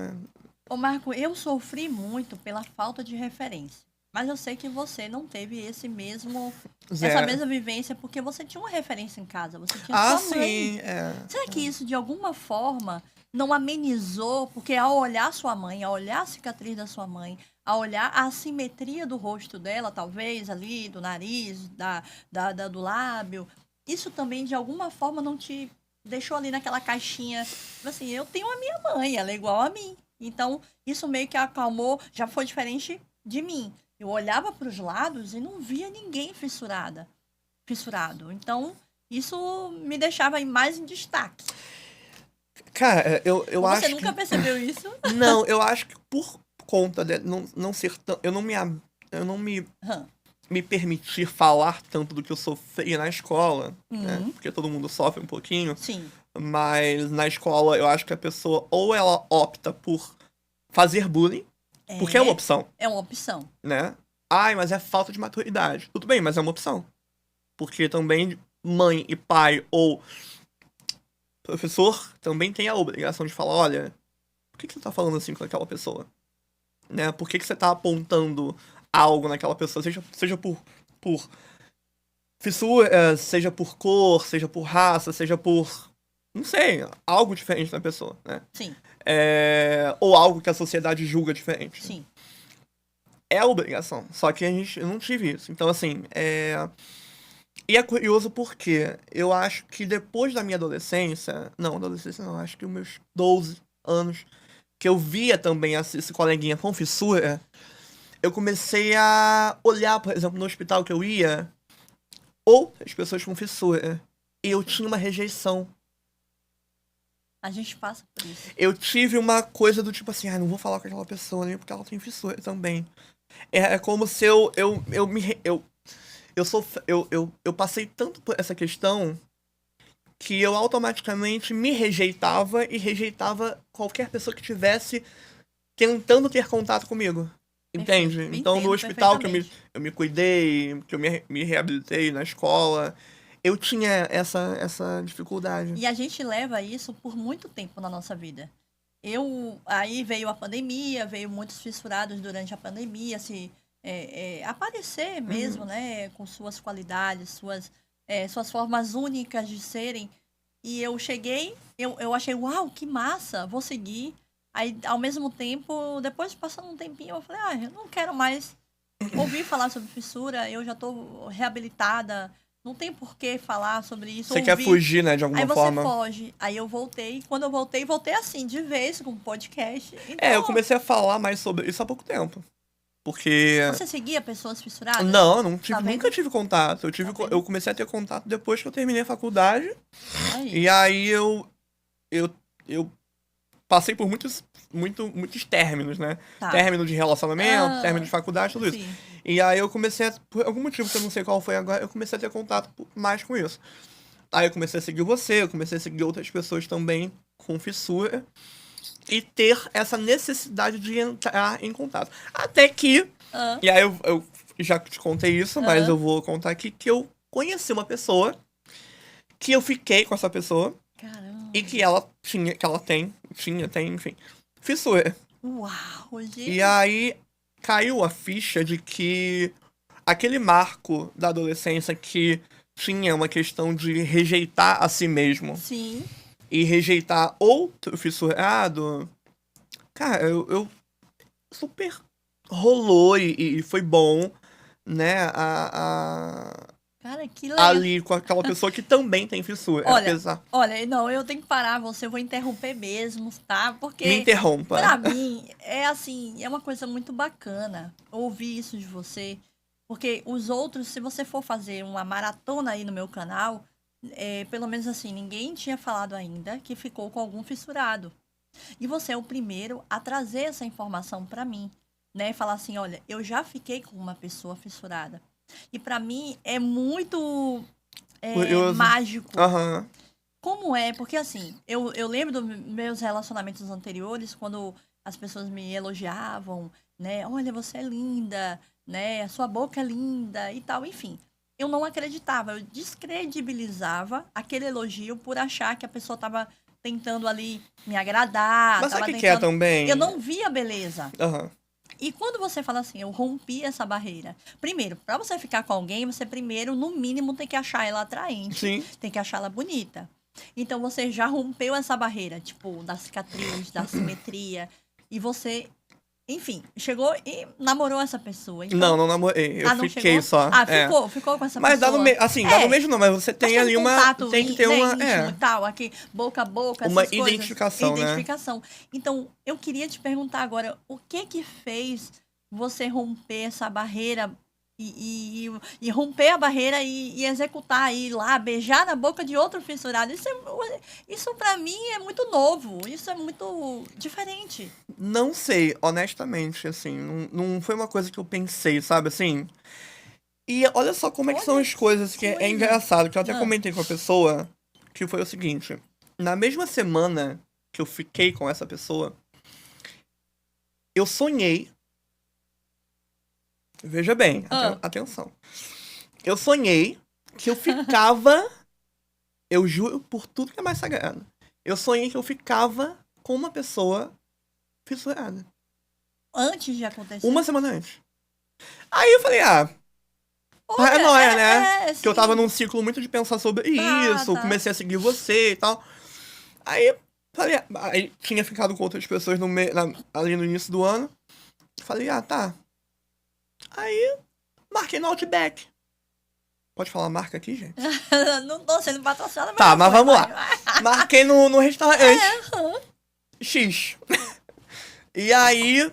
Ô, Marco, eu sofri muito pela falta de referência. Mas eu sei que você não teve essa mesma vivência, porque você tinha uma referência em casa, você tinha sua mãe. Sim, Será que isso, de alguma forma, não amenizou? Porque ao olhar sua mãe, ao olhar a cicatriz da sua mãe, ao olhar a assimetria do rosto dela, talvez, ali, do nariz, do lábio, isso também, de alguma forma, não te deixou ali naquela caixinha, assim, eu tenho a minha mãe, ela é igual a mim. Então, isso meio que acalmou, já foi diferente de mim. Eu olhava para os lados e não via ninguém fissurado. Então, isso me deixava mais em destaque. Cara, eu acho Você nunca percebeu isso? Não, eu acho que por conta de não ser tão... Eu não me permitir falar tanto do que eu sofri na escola, né? Porque todo mundo sofre um pouquinho. Sim. Mas na escola eu acho que a pessoa ou ela opta por fazer bullying, porque é uma opção, É uma opção. né? Ai, mas é falta de maturidade. Tudo bem, mas é uma opção. Porque também mãe e pai ou professor também tem a obrigação de falar, olha, por que você tá falando assim com aquela pessoa? Né? Por que você tá apontando algo naquela pessoa? Seja por fissura, seja por cor, seja por raça, seja por... Não sei, algo diferente na pessoa, né? Sim. Ou algo que a sociedade julga diferente. Sim. É obrigação, só que eu não tive isso. Então, assim, E é curioso porque eu acho que depois da minha adolescência... Não, acho que os meus 12 anos, que eu via também esse coleguinha com fissura, eu comecei a olhar, por exemplo, no hospital que eu ia, outras pessoas com fissura, e eu tinha uma rejeição. A gente passa por isso. Eu tive uma coisa do tipo assim, não vou falar com aquela pessoa nem porque ela tem fissura também. É como se eu passei tanto por essa questão que eu automaticamente me rejeitava e rejeitava qualquer pessoa que tivesse tentando ter contato comigo. Entende? Perfeito. Então, no Entendo hospital que perfeitamente. eu me cuidei, que eu me reabilitei na escola, eu tinha essa dificuldade. E a gente leva isso por muito tempo na nossa vida. Aí veio a pandemia, veio muitos fissurados durante a pandemia, aparecer mesmo, né, com suas qualidades, suas formas únicas de serem. E eu cheguei, eu achei, uau, que massa, vou seguir. Aí, ao mesmo tempo, depois passando um tempinho, eu falei, eu não quero mais ouvir falar sobre fissura, eu já tô reabilitada, não tem por que falar sobre isso. Você quer fugir, né, de alguma forma. Aí você foge. Aí eu voltei. Quando eu voltei assim, de vez, com o podcast. Então, eu comecei a falar mais sobre isso há pouco tempo. Porque... Você seguia pessoas fissuradas? Não, eu não tive, Tá vendo? nunca tive contato. Tá vendo? Eu comecei a ter contato depois que eu terminei a faculdade. Aí. E aí eu passei por muitos términos, né? Tá. Término de relacionamento, Ah, término de faculdade, tudo isso. Sim. E aí eu comecei a, por algum motivo que eu não sei qual foi agora, eu comecei a ter contato mais com isso. Aí eu comecei a seguir você, eu comecei a seguir outras pessoas também com fissura. E ter essa necessidade de entrar em contato. Até que... Ah, E aí eu já te contei isso, mas Aham. eu vou contar aqui que eu conheci uma pessoa, que eu fiquei com essa pessoa, caramba. e que ela tem, enfim, fissura. Uau, gente. E aí caiu a ficha de que aquele marco da adolescência que tinha uma questão de rejeitar a si mesmo Sim. e rejeitar outro fissurado, cara, eu super rolou e foi bom, né, Cara, que legal. ali com aquela pessoa que também tem fissura, Olha, apesar... Olha, não, eu tenho que parar você, eu vou interromper mesmo, tá? Me Porque interrompa. pra mim é assim, é uma coisa muito bacana ouvir isso de você, porque os outros, se você for fazer uma maratona aí no meu canal, pelo menos assim, ninguém tinha falado ainda que ficou com algum fissurado. E você é o primeiro a trazer essa informação pra mim, né? Falar assim, olha, eu já fiquei com uma pessoa fissurada. E pra mim é muito Curioso. mágico. Aham. Como é? Porque assim, eu lembro dos meus relacionamentos anteriores, quando as pessoas me elogiavam, né? Olha, você é linda, né? A sua boca é linda e tal, enfim. Eu não acreditava, eu descredibilizava aquele elogio por achar que a pessoa tava tentando ali me agradar, Mas tava sabe o que é tentando... também? Eu não via beleza. Aham. E quando você fala assim, eu rompi essa barreira. Primeiro, pra você ficar com alguém, você primeiro, no mínimo, tem que achar ela atraente, Sim. tem que achar ela bonita. Então você já rompeu essa barreira, tipo, da cicatriz, da simetria. E você, enfim, chegou e namorou essa pessoa. Então, Não namorei. Eu não fiquei chegou? só. Ah, É. ficou com essa Mas dá pessoa. no meio. Assim, dá no mesmo não, mas você Mas tem ali uma. contato Tem que ter né, uma. íntimo É. e tal, aqui, boca a boca, Uma essas coisas. identificação, né? Identificação. Então, eu queria te perguntar agora, o que fez você romper essa barreira e romper a barreira e executar, ir lá, beijar na boca de outro fissurado? Isso pra mim é muito novo, isso é muito diferente. Não sei, honestamente, assim. Não foi uma coisa que eu pensei, sabe, assim. E olha só como é que são Olha as coisas, que é coisa. engraçado, que eu até Ah. comentei com a pessoa, que foi o seguinte. Na mesma semana que eu fiquei com essa pessoa, eu sonhei. Veja bem, atenção. Eu sonhei que eu ficava. Eu juro por tudo que é mais sagrado. Eu sonhei que eu ficava com uma pessoa fissurada. Antes de acontecer. Uma semana antes. Aí eu falei, Olha, paranoia, né? Que eu tava sim. num ciclo muito de pensar sobre Tá, isso, tá. comecei a seguir você e tal. Aí, falei, aí tinha ficado com outras pessoas ali no início do ano. Falei, tá. Aí, marquei no Outback. Pode falar marca aqui, gente? Não tô sendo patrocinada, mas Tá, já mas foi, vamos vai. lá. Marquei no restaurante. X. E aí,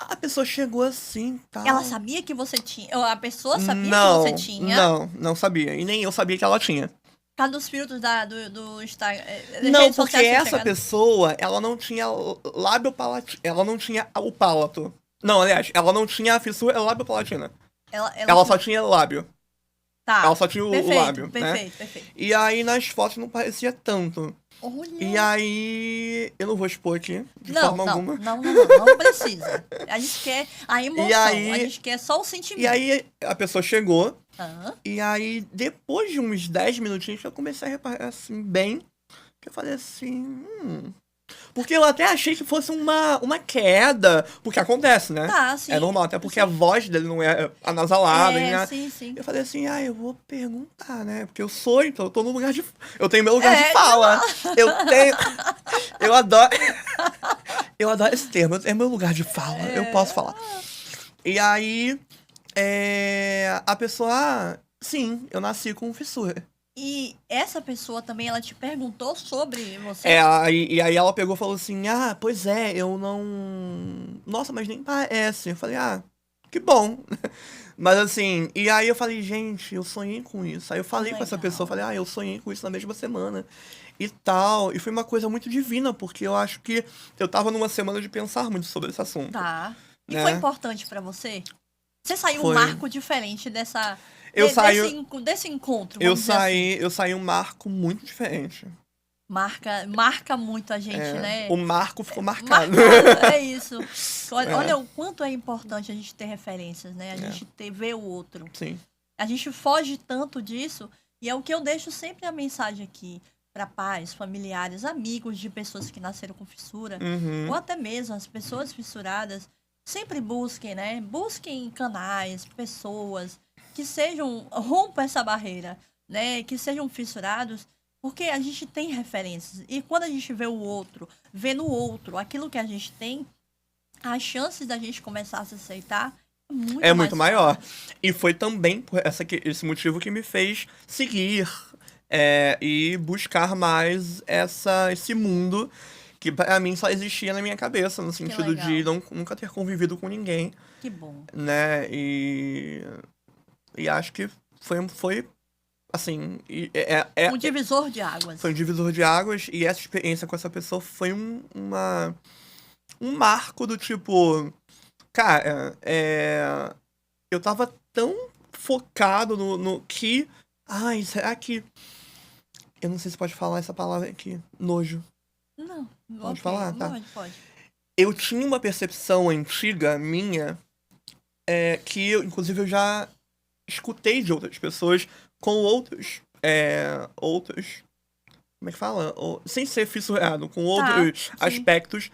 a pessoa chegou assim, tal. Ela sabia que você tinha. Ou a pessoa sabia Não, que você tinha. não sabia. E nem eu sabia que ela tinha. Por causa dos filtros do Instagram. Não, porque essa pessoa, ela não tinha lábio palatino. Ela não tinha o palato. Não, aliás, ela não tinha a fissura lábio palatina. Ela só tinha lábio. Tá. Ela só tinha o lábio, né? Perfeito. E aí nas fotos não parecia tanto. Olha. E aí, eu não vou expor aqui, de forma alguma. Não precisa. A gente quer a emoção, E aí- a gente quer só o sentimento. E aí a pessoa chegou, Hã? e aí depois de uns 10 minutinhos que eu comecei a reparar assim, bem, que eu falei assim, Porque eu até achei que fosse uma queda, porque acontece, né? Tá, sim. É normal, até porque a voz dele não é anasalada, né? Sim. Eu falei assim, eu vou perguntar, né? Porque eu sou, então eu tô no lugar de... Eu tenho meu lugar de É, fala. Eu tenho... Eu adoro... Eu adoro esse termo, é meu lugar de fala, eu posso falar. E aí, a pessoa, sim, eu nasci com fissura. E essa pessoa também, ela te perguntou sobre você? E aí ela pegou e falou assim, pois é, eu não... Nossa, mas nem parece. Eu falei, que bom. Mas assim, e aí eu falei, gente, eu sonhei com isso. Aí eu falei com essa Legal. pessoa, falei, eu sonhei com isso na mesma semana. E tal. E foi uma coisa muito divina, porque eu acho que eu tava numa semana de pensar muito sobre esse assunto. Tá. E foi Né? importante pra você? Você saiu um Foi. marco diferente Eu saí, desse encontro, eu vamos dizer assim. saí, eu saí um marco muito diferente. Marca muito a gente, né? O marco ficou marcado. Marcado, é isso. Olha, É. olha o quanto é importante a gente ter referências, né? A gente ver o outro. Sim. A gente foge tanto disso, e é o que eu deixo sempre a mensagem aqui para pais, familiares, amigos de pessoas que nasceram com fissura, ou até mesmo as pessoas fissuradas, sempre busquem, né? Busquem canais, pessoas que rompam essa barreira, né? Que sejam fissurados, porque a gente tem referências. E quando a gente vê no outro aquilo que a gente tem, as chances da gente começar a se aceitar É muito mais maior. fácil. E foi também por esse motivo que me fez seguir e buscar mais esse mundo que pra mim só existia na minha cabeça, no sentido legal. de nunca ter convivido com ninguém, Que bom. né? E acho que foi assim, Um divisor de águas. foi um divisor de águas, e essa experiência com essa pessoa foi um marco do tipo, cara, eu tava tão focado no que, ai, será que, eu não sei se pode falar essa palavra aqui, nojo. Não, Pode ok, falar? Tá. Pode. Eu tinha uma percepção antiga minha, que inclusive eu já escutei de outras pessoas com outros, como é que fala? Sem ser fissurado, com outros sim. aspectos.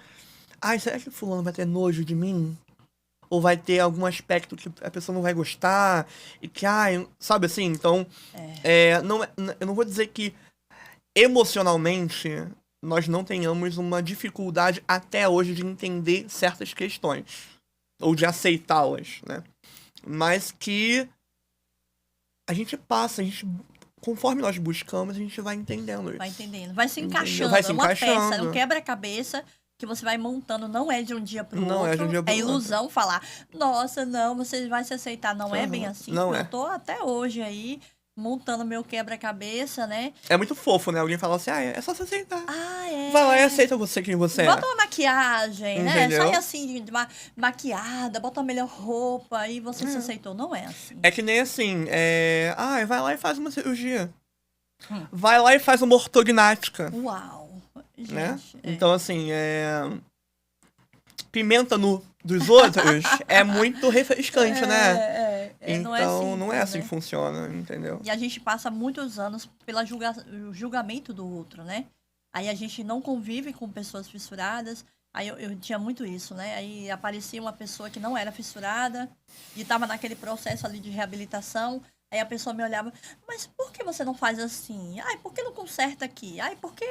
Ai, será que o fulano vai ter nojo de mim? Ou vai ter algum aspecto que a pessoa não vai gostar? E que, sabe assim? Então, eu não vou dizer que emocionalmente nós não tenhamos uma dificuldade até hoje de entender certas questões. Ou de aceitá-las, né? Mas que a gente passa, conforme nós buscamos, a gente vai entendendo isso. Vai entendendo. Vai se encaixando. Vai se É uma peça, encaixando. é um quebra-cabeça que você vai montando. Não é de um dia pro Não outro. é de um dia pro É ilusão falar, nossa, não, você vai se aceitar. Não é bem assim. Não Eu é. tô até hoje aí montando meu quebra-cabeça, né? É muito fofo, né? Alguém fala assim, é só se aceitar. É. Vai lá e aceita você quem você é. Bota uma maquiagem, né? Entendeu? Sai assim, maquiada, bota a melhor roupa e você se aceitou. Não é assim. É que nem assim, vai lá e faz uma cirurgia. Vai lá e faz uma ortognática. Uau. Gente, Né? Então, assim, pimenta no dos outros é muito refrescante, né? Então, não é assim que funciona, entendeu? E a gente passa muitos anos pelo julgamento do outro, né? Aí a gente não convive com pessoas fissuradas. Aí eu tinha muito isso, né? Aí aparecia uma pessoa que não era fissurada e estava naquele processo ali de reabilitação. Aí a pessoa me olhava, mas por que você não faz assim? Ai, por que não conserta aqui? Ai, por que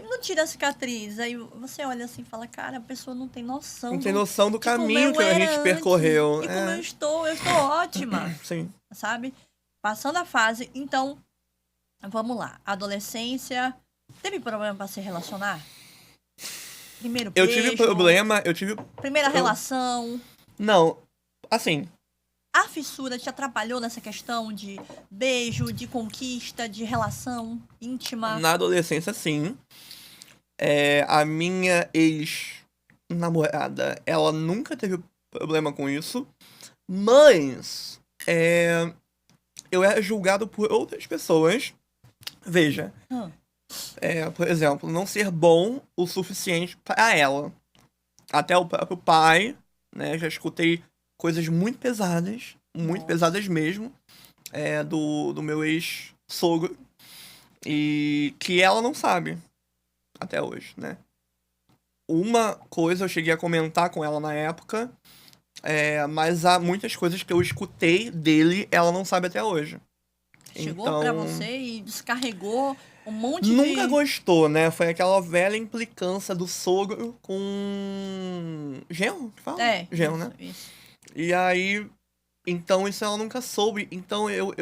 não tira a cicatriz? Aí você olha assim e fala, cara, a pessoa não tem noção. Não tem noção do caminho que a gente antes, percorreu. E como eu estou ótima. Sim. Sabe? Passando a fase. Então, vamos lá. Adolescência. Teve problema pra se relacionar? Primeiro Eu beijo, tive problema, primeira relação. Não, assim, A fissura te atrapalhou nessa questão de beijo, de conquista, de relação íntima? na adolescência, sim. A minha ex-namorada, ela nunca teve problema com isso, mas eu era julgado por outras pessoas. Veja, por exemplo, não ser bom o suficiente para ela. Até o próprio pai, né? Já escutei coisas muito pesadas mesmo, do meu ex-sogro, e que ela não sabe até hoje, né? Uma coisa eu cheguei a comentar com ela na época, mas há muitas coisas que eu escutei dele, ela não sabe até hoje. Chegou Então, pra você e descarregou um monte nunca gostou, né? Foi aquela velha implicância do sogro com genro, que fala? Genro, né? Isso. E aí, então isso ela nunca soube. Então eu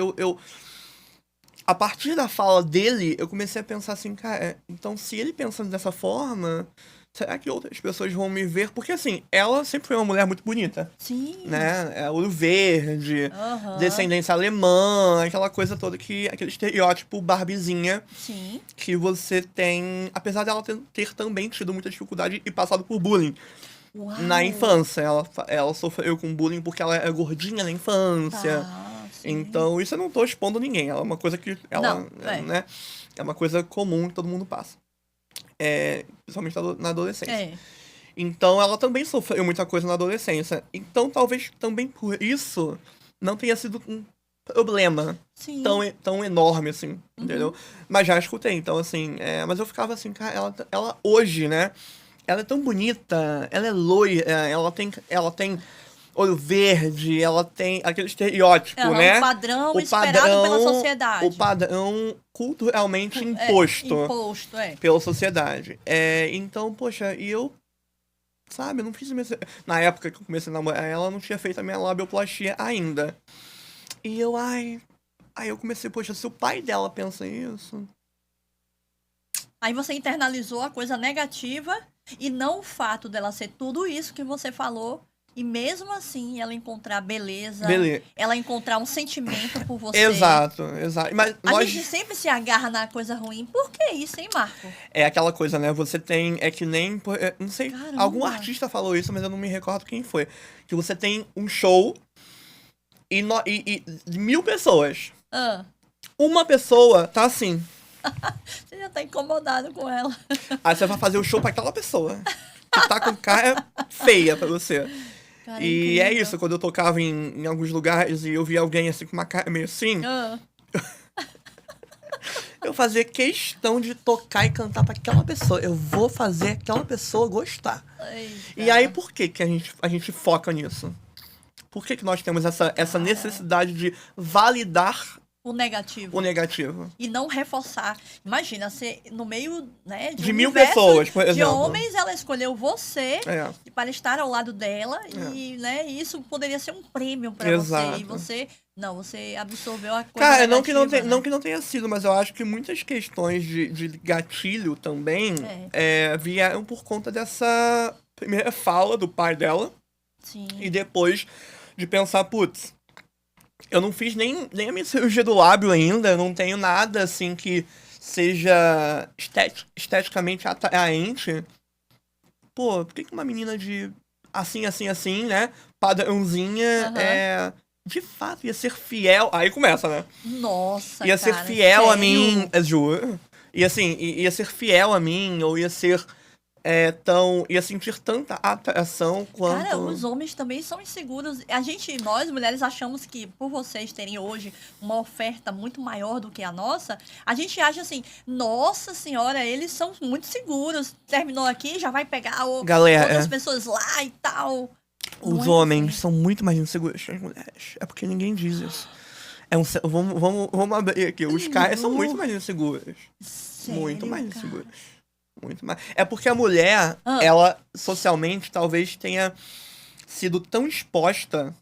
a partir da fala dele, eu comecei a pensar assim, cara, então se ele pensando dessa forma, será que outras pessoas vão me ver? Porque, assim, ela sempre foi uma mulher muito bonita, Sim. né? É, olho verde, Aham. descendência alemã, aquela coisa toda aquele estereótipo Barbizinha Sim. que você tem, apesar dela ter também tido muita dificuldade e passado por bullying Uau. na infância. Ela sofreu com bullying porque ela é gordinha na infância. Tá, sim. Então, isso eu não tô expondo ninguém. Ela é uma coisa que ela, Não, é. né? É uma coisa comum que todo mundo passa. Principalmente na adolescência. É. Então, ela também sofreu muita coisa na adolescência. Então, talvez também por isso não tenha sido um problema Sim. tão enorme, assim, entendeu? Mas já escutei, então, assim, mas eu ficava assim, cara, ela hoje, né? Ela é tão bonita, ela é loira, ela tem olho verde, ela tem aquele estereótipo, né? O padrão esperado pela sociedade. O padrão culturalmente imposto pela sociedade. Então, poxa, e eu, sabe, eu não fiz na época que eu comecei a namorar ela, não tinha feito a minha labioplastia ainda. E eu, aí eu comecei, poxa, se o pai dela pensa isso... Aí você internalizou a coisa negativa e não o fato dela ser tudo isso que você falou. E mesmo assim, ela encontrar beleza, ela encontrar um sentimento por você. Exato. Mas a gente sempre se agarra na coisa ruim. Por que isso, hein, Marco? É aquela coisa, né? Você tem... É que nem... Não sei, Caramba. Algum artista falou isso, mas eu não me recordo quem foi. Que você tem um show e 1000 pessoas. Uma pessoa tá assim. Você já tá incomodado com ela. Aí você vai fazer o show pra aquela pessoa. Que tá com cara feia pra você. Cara, e é isso, quando eu tocava em alguns lugares e eu via alguém assim com uma cara meio assim, eu fazia questão de tocar e cantar pra aquela pessoa. Eu vou fazer aquela pessoa gostar. Eita. E aí, por que a gente foca nisso? Por que nós temos essa necessidade de validar o negativo. E não reforçar. Imagina, você no meio, né, de 1000 pessoas, por exemplo. De homens, ela escolheu você para estar ao lado dela e, né, isso poderia ser um prêmio para você. E você absorveu a coisa Cara, negativa, não que não tenha sido, mas eu acho que muitas questões de gatilho também vieram por conta dessa primeira fala do pai dela. Sim. E depois de pensar, putz, eu não fiz nem a minha cirurgia do lábio ainda, não tenho nada assim que seja esteticamente atraente. Pô, por que uma menina de assim, né? Padrãozinha, de fato ia ser fiel. Aí começa, né? Nossa, ia ser fiel a mim, juro. E assim, ia ser fiel a mim, ou ia ser ia sentir tanta atração quanto... Cara, os homens também são inseguros. Nós mulheres achamos que por vocês terem hoje uma oferta muito maior do que a nossa, a gente acha assim, nossa senhora, eles são muito seguros. Terminou aqui, já vai pegar outras pessoas lá e tal. Os homens são muito mais inseguros que as mulheres. É porque ninguém diz isso. Vamos abrir aqui. Os caras são muito mais inseguros. Sério, muito mais inseguros. Muito mais. É porque a mulher, ela socialmente talvez tenha sido tão exposta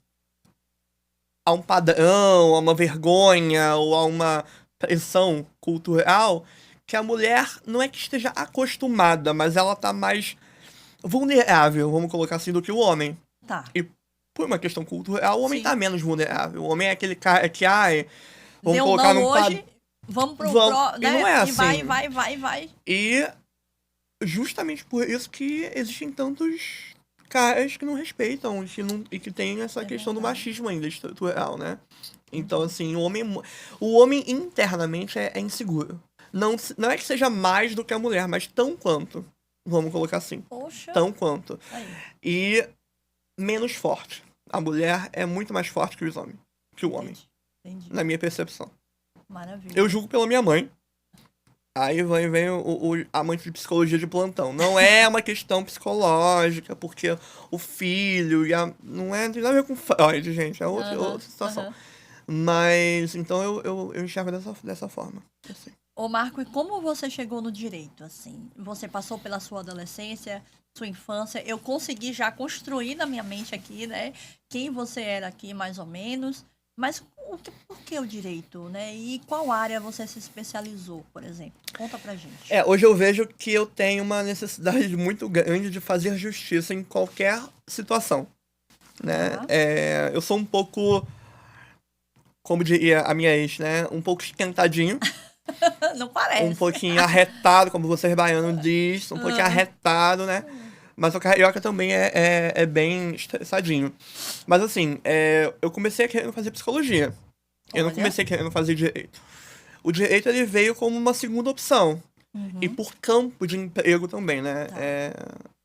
a um padrão, a uma vergonha ou a uma pressão cultural que a mulher não é que esteja acostumada, mas ela tá mais vulnerável, vamos colocar assim, do que o homem. Tá. E por uma questão cultural, o homem tá menos vulnerável. O homem é aquele cara que, vamos colocar num hoje, vamos pro né? E não é assim. E vai. E justamente por isso que existem tantos caras que não respeitam e que tem essa questão do machismo ainda estrutural, né? Então, assim, o homem internamente é inseguro. Não é que seja mais do que a mulher, mas tão quanto. Vamos colocar assim. Poxa. Tão quanto. Aí. E menos forte. A mulher é muito mais forte que o homem. Entendi. Na minha percepção. Maravilha. Eu julgo pela minha mãe. Aí vem o amante de psicologia de plantão. Não é uma questão psicológica, porque o filho não tem nada a ver com Freud, gente. É outra situação. Mas, então, eu enxergo dessa forma. Assim. Ô, Marco, e como você chegou no direito, assim? Você passou pela sua adolescência, sua infância. Eu consegui já construir na minha mente aqui, né? Quem você era aqui, mais ou menos. Mas por que o direito, né? E qual área você se especializou, por exemplo? Conta pra gente. Hoje eu vejo que eu tenho uma necessidade muito grande de fazer justiça em qualquer situação, né? Tá. Eu sou um pouco, como diria a minha ex, né? Um pouco esquentadinho, Não um parece. pouquinho arretado, como vocês baianos diz, um pouquinho arretado, né? Mas o carioca também é bem estressadinho. Mas assim, eu comecei querendo fazer psicologia. Eu não Olha. comecei querendo fazer direito. O direito, ele veio como uma segunda opção. E por campo de emprego também, né? Tá.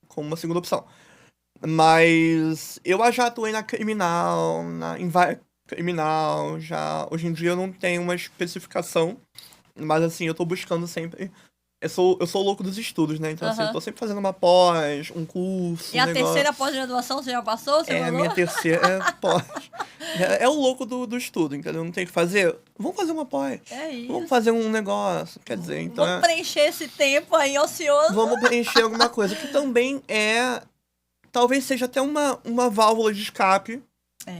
Como uma segunda opção. Mas eu já atuei na criminal, em várias criminal, já... Hoje em dia eu não tenho uma especificação, mas assim, eu tô buscando sempre... Eu sou louco dos estudos, né? Então assim, eu tô sempre fazendo uma pós, um curso, E um a negócio. terceira pós-graduação você já passou? Você A falou? minha terceira pós. É o louco do estudo, entendeu? Não tem o que fazer. Vamos fazer uma pós. É isso. Vamos fazer um negócio. Quer dizer, então. Vamos preencher esse tempo aí ocioso. Vamos preencher alguma coisa. Que também talvez seja até uma válvula de escape.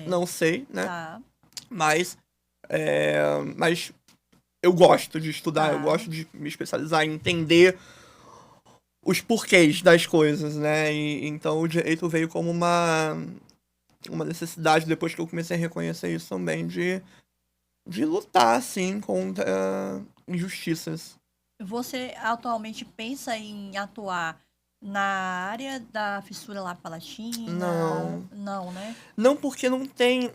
Não sei, né? Tá. Mas eu gosto de estudar, eu Tá. gosto de me especializar, em entender os das coisas, né? E então o direito veio como uma necessidade, depois que eu comecei a reconhecer isso também, de lutar, assim, contra injustiças. Você atualmente pensa em atuar na área da fissura labial-palatina? Não. Não, né? Não, porque não tem...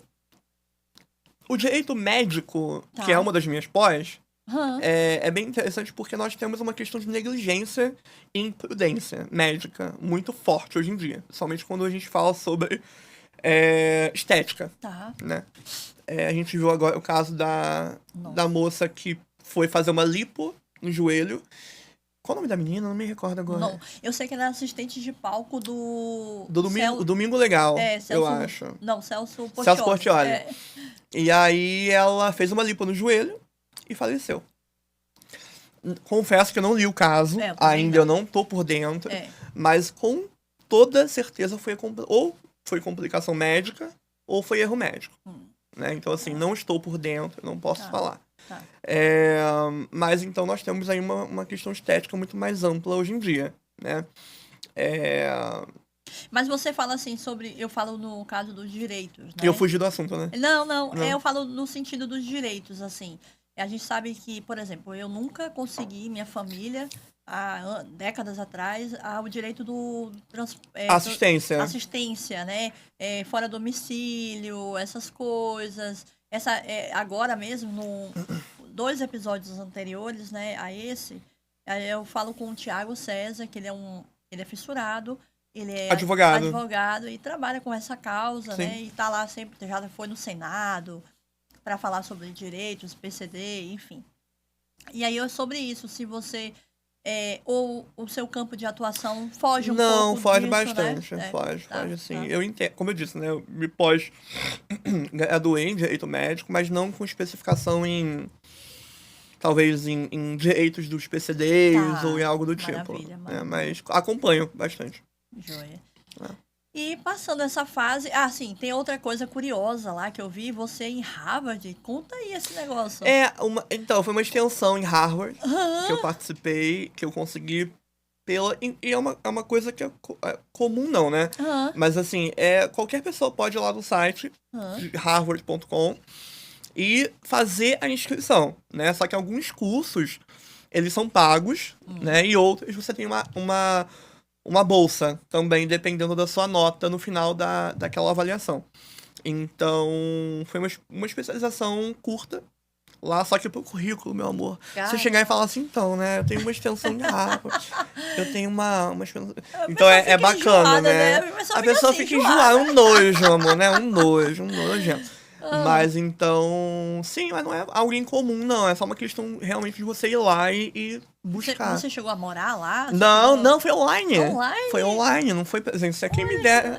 O direito médico, Tá. que é uma das minhas pós, Hã. é bem interessante porque nós temos uma questão de negligência e imprudência médica muito forte hoje em dia. Principalmente quando a gente fala sobre estética, Tá. né? A gente viu agora o caso da moça que foi fazer uma lipo no joelho. Qual o nome da menina? Não me recordo agora. Não, eu sei que ela é assistente de palco do... Domingo Legal, Celso... eu acho. Não, Celso Portiolli. Celso Portiolli. E aí ela fez uma lipo no joelho e faleceu. Confesso que eu não li o caso, ainda eu não tô por dentro, mas com toda certeza ou foi complicação médica ou foi erro médico. Né? Então, assim, não estou por dentro, não posso falar. Tá. Mas então nós temos aí uma questão estética muito mais ampla hoje em dia, né? Mas você fala assim sobre... Eu falo no caso dos direitos, né? Eu fugi do assunto, né? Não. Eu falo no sentido dos direitos, assim. A gente sabe que, por exemplo, eu nunca consegui, minha família, há décadas atrás, o direito do... assistência. Assistência, né? Fora domicílio, essas coisas. Agora mesmo, 2 episódios anteriores, né, a esse, eu falo com o Thiago César, que ele é fissurado, ele é advogado e trabalha com essa causa, Sim. né? E tá lá sempre, já foi no Senado para falar sobre direitos, PCD, enfim. E aí sobre isso, se você ou o seu campo de atuação foge um pouco Não, foge disso, bastante, né? foge assim. Eu entendo, como eu disse, né, eu me graduei em direito médico, mas não com especificação talvez em direitos dos PCDs ou em algo do tipo. Maravilha. Mas acompanho bastante. Joia. E passando essa fase... sim, tem outra coisa curiosa lá que eu vi. Você em Harvard. Conta aí esse negócio. Então, foi uma extensão em Harvard que eu participei, que eu consegui e é uma coisa que é comum não, né? Mas assim, qualquer pessoa pode ir lá no site de harvard.com e fazer a inscrição, né? Só que alguns cursos, eles são pagos, né? E outros você tem uma bolsa também, dependendo da sua nota no final daquela avaliação. Então, foi uma especialização curta lá, só que pro currículo, meu amor. Você chegar e falar assim, então, né? Eu tenho uma extensão de Harvard, eu tenho uma extensão... Então, é bacana, enjoada, né? A pessoa fica enjoada, um nojo, amor, né? Um nojento. Mas então, sim, mas não é algo incomum, não. É só uma questão realmente de você ir lá e buscar. Você chegou a morar lá? Não, foi online. Online? Foi online, não foi presencial. Quem me der.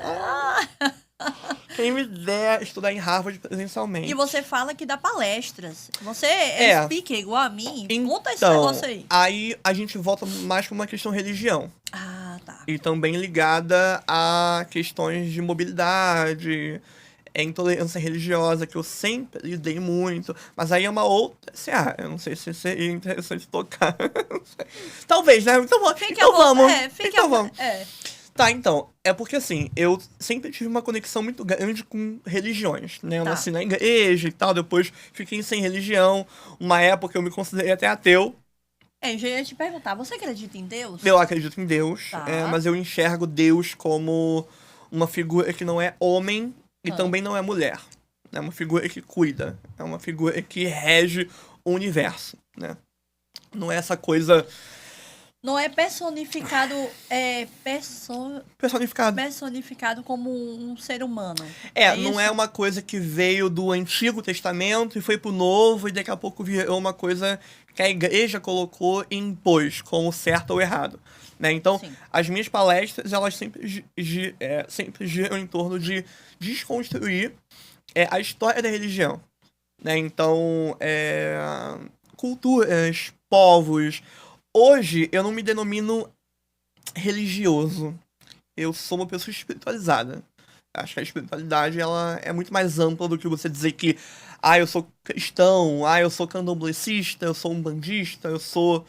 Quem me der estudar em Harvard presencialmente. E você fala que dá palestras. Você é speaker igual a mim? Conta esse negócio aí. Aí a gente volta mais para uma questão religião. Tá. E também ligada a questões de mobilidade. é intolerância religiosa, que eu sempre lidei muito, mas aí é uma outra. Eu não sei se seria interessante tocar. Não sei. Talvez, né? Então vamos. Então vamos. Tá, então, é porque assim, eu sempre tive uma conexão muito grande com religiões, né? Eu nasci na igreja e tal, depois fiquei sem religião. Uma época eu me considerei até ateu. Eu já ia te perguntar, você acredita em Deus? Eu acredito em Deus, Tá. mas eu enxergo Deus como uma figura que não é homem e também não é mulher. É uma figura que cuida, é uma figura que rege o universo, né? Não é essa coisa... Não é personificado, personificado como um ser humano. Não é uma coisa que veio do Antigo Testamento e foi pro Novo e daqui a pouco virou uma coisa que a igreja colocou e impôs como certo ou errado. Né? Então, Sim. As minhas palestras, elas sempre giram em torno de desconstruir a história da religião. Né? Então, culturas, povos... Hoje, eu não me denomino religioso. Eu sou uma pessoa espiritualizada. Acho que a espiritualidade, ela é muito mais ampla do que você dizer que eu sou cristão, eu sou candomblessista, eu sou umbandista, eu sou...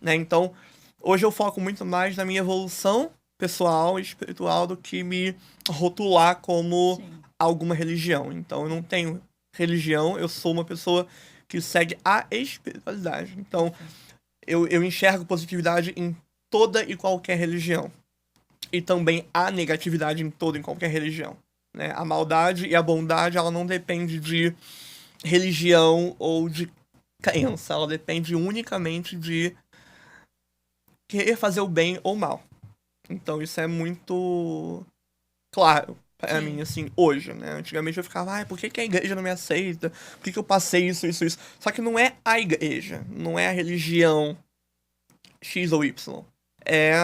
Né? Então, hoje eu foco muito mais na minha evolução pessoal e espiritual do que me rotular como alguma religião. Então, eu não tenho religião, eu sou uma pessoa que segue a espiritualidade. Então... Eu enxergo positividade em toda e qualquer religião. E também há negatividade em toda e qualquer religião. Né? A maldade e a bondade, ela não depende de religião ou de crença. Ela depende unicamente de querer fazer o bem ou o mal. Então isso é muito claro pra mim, assim, hoje, né? Antigamente eu ficava, por que a igreja não me aceita? Por que eu passei isso? Só que não é a igreja, não é a religião X ou Y. É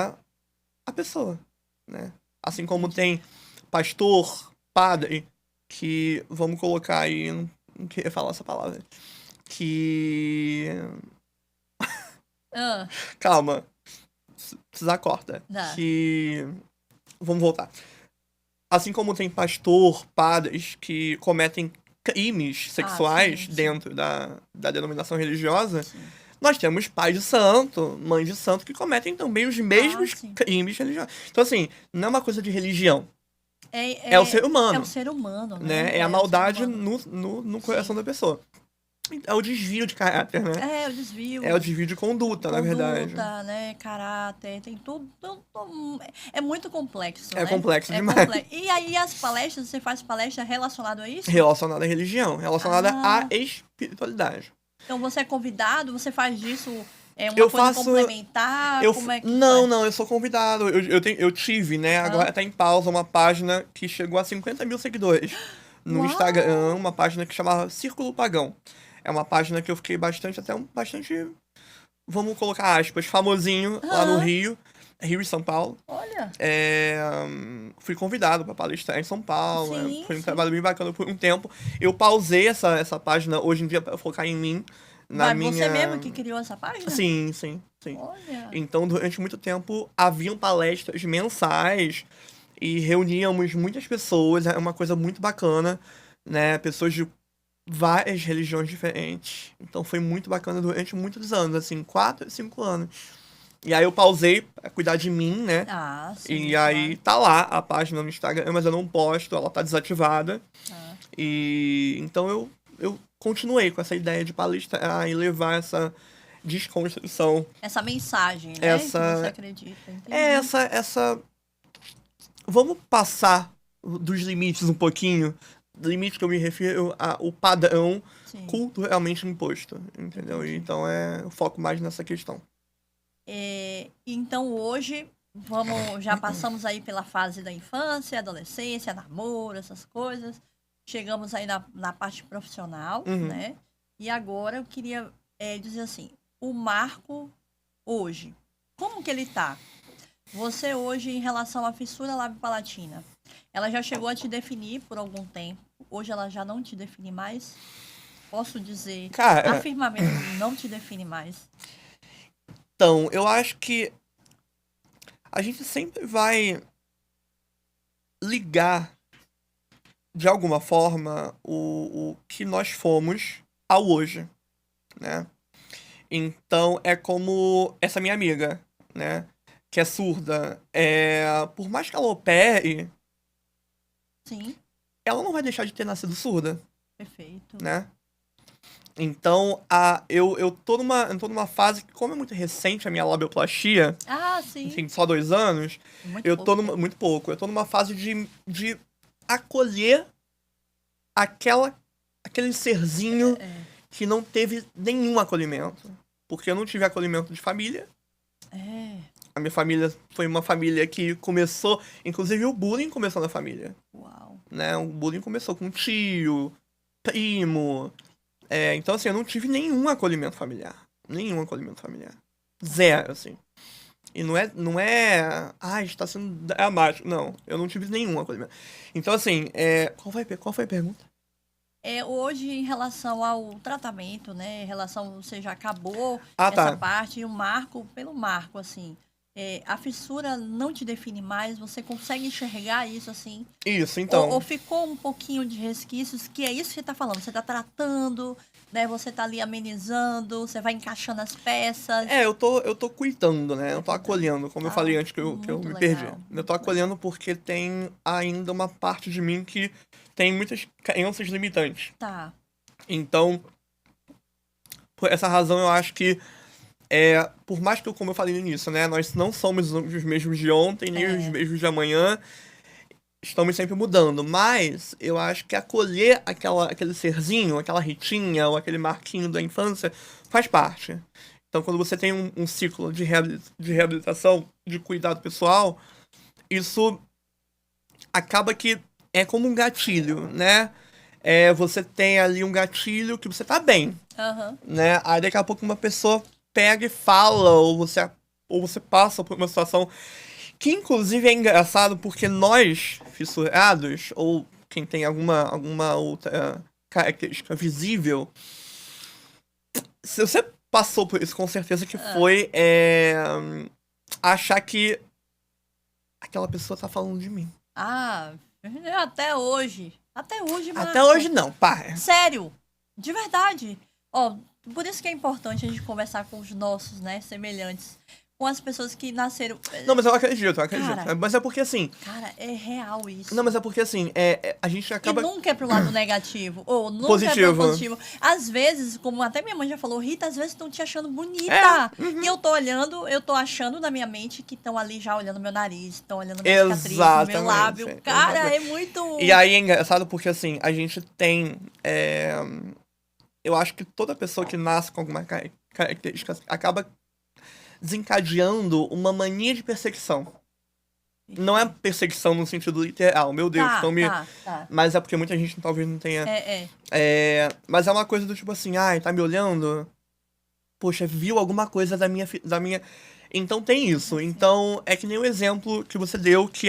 a pessoa, né? Assim como tem pastor, padre, que, vamos colocar aí, não queria falar essa palavra, que... Calma, precisar corta. Que... Vamos voltar. Assim como tem pastor, padres que cometem crimes sexuais dentro da denominação religiosa, nós temos pais de santo, mães de santo que cometem também os mesmos crimes religiosos. Então, assim, não é uma coisa de religião. É o ser humano. É o ser humano, né? É a maldade no coração da pessoa. É o desvio de caráter, né? É o desvio. É o desvio de conduta, na verdade. Conduta, né? Caráter, tem tudo. É muito complexo, né? É complexo demais. E aí as palestras, você faz palestra relacionada a isso? Relacionada à religião, relacionada à espiritualidade. Então você é convidado, você faz disso uma coisa complementar? Como é que não, eu sou convidado. Eu tive, né? Agora tá em pausa uma página que chegou a 50 mil seguidores no Instagram, uma página que chamava Círculo Pagão. É uma página que eu fiquei bastante, vamos colocar aspas, famosinho lá no Rio e São Paulo. Olha! Fui convidado para palestrar em São Paulo. Foi um trabalho bem bacana por um tempo. Eu pausei essa página hoje em dia para focar em mim. Você mesmo que criou essa página? Sim. Olha. Então, durante muito tempo, haviam palestras mensais e reuníamos muitas pessoas. É uma coisa muito bacana, né? Pessoas de várias religiões diferentes. Então foi muito bacana durante muitos anos, assim, 4, 5 anos. E aí eu pausei pra cuidar de mim, né? E aí tá lá a página no Instagram, mas eu não posto, ela tá desativada. E então eu continuei com essa ideia de palestrar e levar essa desconstrução. Essa mensagem, né? Que você acredita. Essa... Vamos passar dos limites um pouquinho. Limite que eu me refiro ao padrão culturalmente imposto, entendeu? Então eu foco mais nessa questão. Então hoje, já passamos aí pela fase da infância, adolescência, namoro, essas coisas. Chegamos aí na parte profissional, né? E agora eu queria dizer assim, o Marco hoje, como que ele tá? Você hoje, em relação à fissura lábio-palatina, ela já chegou a te definir por algum tempo. Hoje ela já não te define mais. Posso dizer, afirmamente, não te define mais. Então, eu acho que a gente sempre vai ligar de alguma forma, o que nós fomos ao hoje, né? Então, é como essa minha amiga, né? Que é surda. Por mais que ela opere, Sim, ela não vai deixar de ter nascido surda, perfeito. né? Então, eu tô numa fase que, como é muito recente a minha labioplastia, Ah, sim. assim, só 2 anos, Muito eu pouco tô tempo. muito pouco, eu tô numa fase de acolher aquele serzinho É, que não teve nenhum acolhimento. Porque eu não tive acolhimento de família. é. A minha família foi uma família que começou. Inclusive o bullying começou na família. Uau. Né? O bullying começou com tio, primo. Então, assim, eu não tive nenhum acolhimento familiar. Nenhum acolhimento familiar. Zero, assim. E não é. Ai, está sendo dramático. Não, eu não tive nenhum acolhimento. Então, assim, qual foi a pergunta? Hoje, em relação ao tratamento, né? Em relação, você já acabou Ah, essa tá. parte e o marco, pelo marco, assim. A fissura não te define mais, você consegue enxergar isso, assim? Isso, Ou então. ficou um pouquinho de resquícios, que é isso que você tá falando. Você tá tratando, né? Você tá ali amenizando, você vai encaixando as peças. Eu tô cuidando, né? Eu Tá tô cuidando. acolhendo, como eu Ah, falei antes que eu muito me perdi. legal, Eu tô muito legal. acolhendo porque tem ainda uma parte de mim que tem muitas crenças limitantes. Tá. Então, por essa razão, eu acho que, por mais que, como eu falei no início, né? Nós não somos os mesmos de ontem, nem os É, mesmos de amanhã. Estamos sempre mudando. Mas eu acho que acolher aquele serzinho, aquela ritinha ou aquele marquinho da infância faz parte. Então, quando você tem um ciclo de reabilitação, de cuidado pessoal, isso acaba que é como um gatilho, né? Você tem ali um gatilho que você tá bem, aham. né? Aí daqui a pouco uma pessoa pega e fala, ou você passa por uma situação que inclusive é engraçado porque nós, fissurados, ou quem tem alguma outra característica visível, se você passou por isso, com certeza que Ah, foi achar que aquela pessoa tá falando de mim. ah, até hoje. Até hoje, Até Marco. hoje não, pá. Sério. De verdade. Ó, por isso que é importante a gente conversar com os nossos, né, semelhantes. Com as pessoas que nasceram. Não, mas eu acredito, eu acredito. Cara, Mas é porque assim. cara, é real Não, isso. mas é porque assim, a gente E acaba. nunca é pro lado negativo, ou nunca é pro Positivo. positivo. Às vezes, como até minha mãe já falou, Rita, às vezes estão te achando É, bonita. uhum. E eu tô olhando, eu tô achando na minha mente que estão ali já olhando meu nariz, estão olhando minha cicatriz, meu Exatamente. lábio. Cara, Exatamente. é muito. E aí é engraçado porque assim, a gente tem. Eu acho que toda pessoa que nasce com alguma característica acaba desencadeando uma mania de perseguição. Não é perseguição no sentido literal, meu Deus, Tá, estão me. tá, tá. Mas é porque muita gente talvez não tenha. É. Mas é uma coisa do tipo assim, ai, tá me olhando? Poxa, viu alguma coisa da minha. Então tem isso. Assim. Então é que nem o exemplo que você deu, que,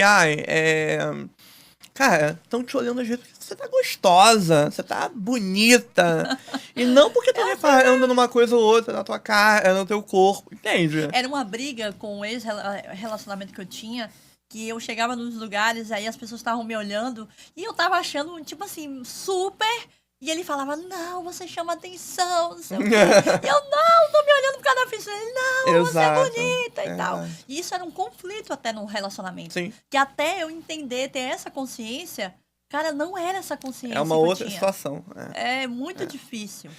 Cara, estão te olhando às vezes porque você tá gostosa, você tá bonita. E não porque estão reparando numa coisa ou outra na tua cara, no teu corpo, entende? Era uma briga com o ex-relacionamento que eu tinha, que eu chegava nos lugares, aí as pessoas estavam me olhando, e eu tava achando, tipo assim, super. E ele falava, não, você chama atenção, não sei o quê. E eu, não, tô me olhando por causa da fissura. Ele, não, você é Exato. bonita e tal. E isso era um conflito até no relacionamento. Sim. Que até eu entender, ter essa consciência, cara, não era essa consciência É uma que eu outra tinha. situação. É muito difícil.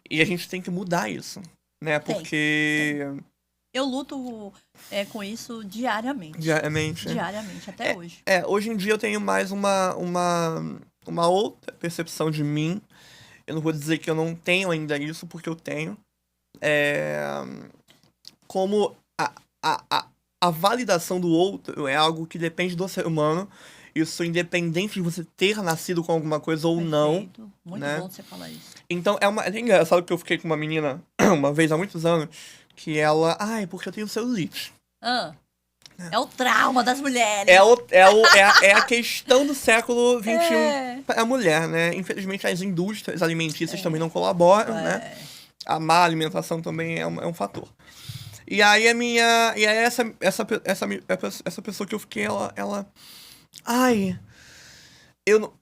E a gente tem que mudar isso, né? Porque. Eu luto com isso diariamente. Diariamente. Diariamente, até hoje. Hoje em dia eu tenho mais uma outra percepção de mim. Eu não vou dizer que eu não tenho ainda isso, porque eu tenho. Como a validação do outro é algo que depende do ser humano. Isso independente de você ter nascido com alguma coisa ou não. Perfeito. Muito né? bom você falar isso. Então é engraçado que eu fiquei com uma menina uma vez há muitos anos que ela. Ai, porque eu tenho celulite. É o trauma das mulheres. É a questão do século XXI para a mulher, né? Infelizmente, as indústrias alimentícias também não colaboram, né? A má alimentação também é um fator. E aí essa pessoa que eu fiquei, ela ai, eu não,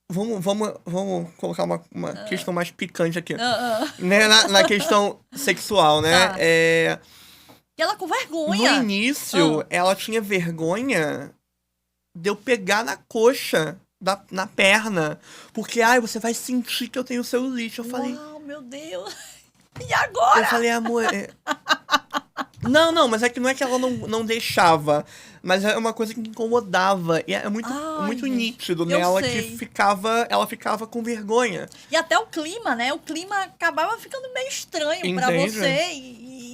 vamos colocar uma questão mais picante aqui. Ah, ah. Né? Na questão sexual, né? Tá. É, E ela com no vergonha. início, ela tinha vergonha de eu pegar na coxa, na perna. Porque, você vai sentir que eu tenho celulite. Eu falei, Uau, meu Deus. E agora? amor. Não, mas é que não é que ela não deixava. Mas é uma coisa que me incomodava. E é muito, Ai, muito gente, nítido eu nela sei. que ela ficava com vergonha. E até o clima, né? O clima acabava ficando meio estranho pra Entende? você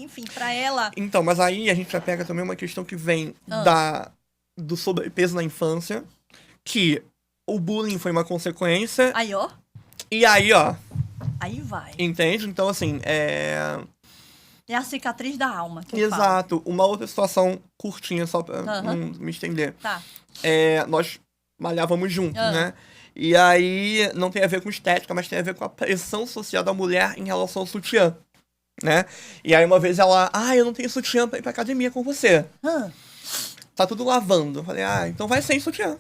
enfim, pra ela. Então, mas aí a gente já pega também uma questão que vem do sobrepeso na infância. Que o bullying foi uma consequência. Aí, ó. E aí, ó. Aí vai. Entende? Então, assim, É a cicatriz da alma que eu falo. Exato. Uma outra situação curtinha, só pra Aham. não me estender. Tá. Nós malhávamos juntos, Ah. né? E aí, não tem a ver com estética, mas tem a ver com a pressão social da mulher em relação ao sutiã, né? E aí, uma vez ela, eu não tenho sutiã pra ir pra academia com você. Ah. Tá tudo lavando. Eu falei, então vai sem sutiã.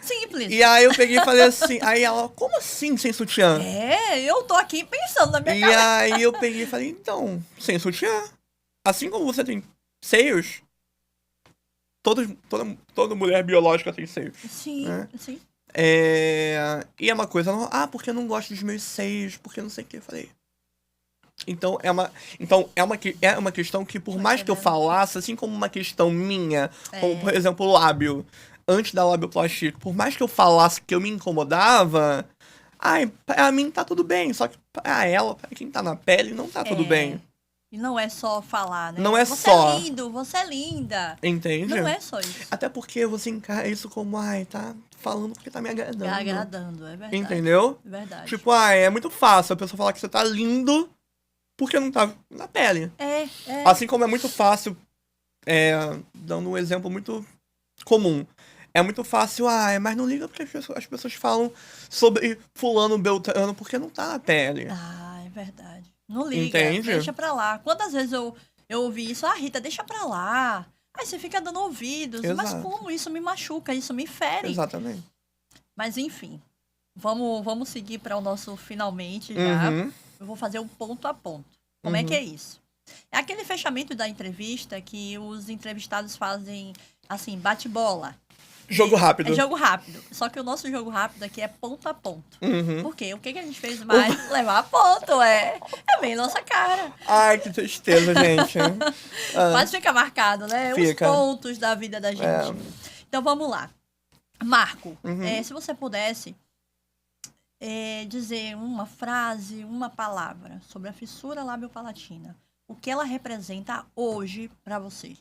Simples. E aí eu peguei e falei assim, aí ela, como assim sem sutiã? Eu tô aqui pensando na minha E cabeça. aí eu peguei e falei, então, sem sutiã. Assim como você tem seios, toda mulher biológica tem seios. Sim, né? sim. E é uma coisa, porque eu não gosto dos meus seios, porque não sei o que. Eu falei. Então é uma questão que, por mais que eu falasse, assim como uma questão minha, como por exemplo o lábio, antes da labioplastia, por mais que eu falasse que eu me incomodava, pra mim tá tudo bem, só que pra ela, pra quem tá na pele, não tá tudo bem. E não é só falar, né? Não é você só. é lindo, você é linda. Entende? Não é só isso. Até porque você encara isso como, tá falando porque tá me agradando. Tá agradando, é verdade. Entendeu? É verdade. Tipo, é muito fácil a pessoa falar que você tá lindo porque não tá na pele. Assim como é muito fácil, dando um exemplo muito comum. É muito fácil, mas não liga porque as pessoas falam sobre fulano, beltrano, porque não tá na pele. É verdade. Não liga, Entende? deixa pra lá. Quantas vezes eu ouvi isso? Rita, deixa pra lá. Aí você fica dando ouvidos. Mas Exato. como? Isso me machuca, isso me fere. Exatamente. Mas enfim, vamos seguir para o nosso finalmente já. Uhum. Eu vou fazer um ponto a ponto. Como é que é isso? É aquele fechamento da entrevista que os entrevistados fazem, assim, bate-bola. Jogo rápido. É jogo rápido. Só que o nosso jogo rápido aqui é ponto a ponto. Uhum. Por quê? O que a gente fez mais? Levar a ponto, é bem nossa cara. Ai, que tristeza, gente. Mas fica marcado, né? Fica. Os pontos da vida da gente. Então vamos lá. Marco, se você pudesse dizer uma frase, uma palavra sobre a fissura labiopalatina, o que ela representa hoje pra você?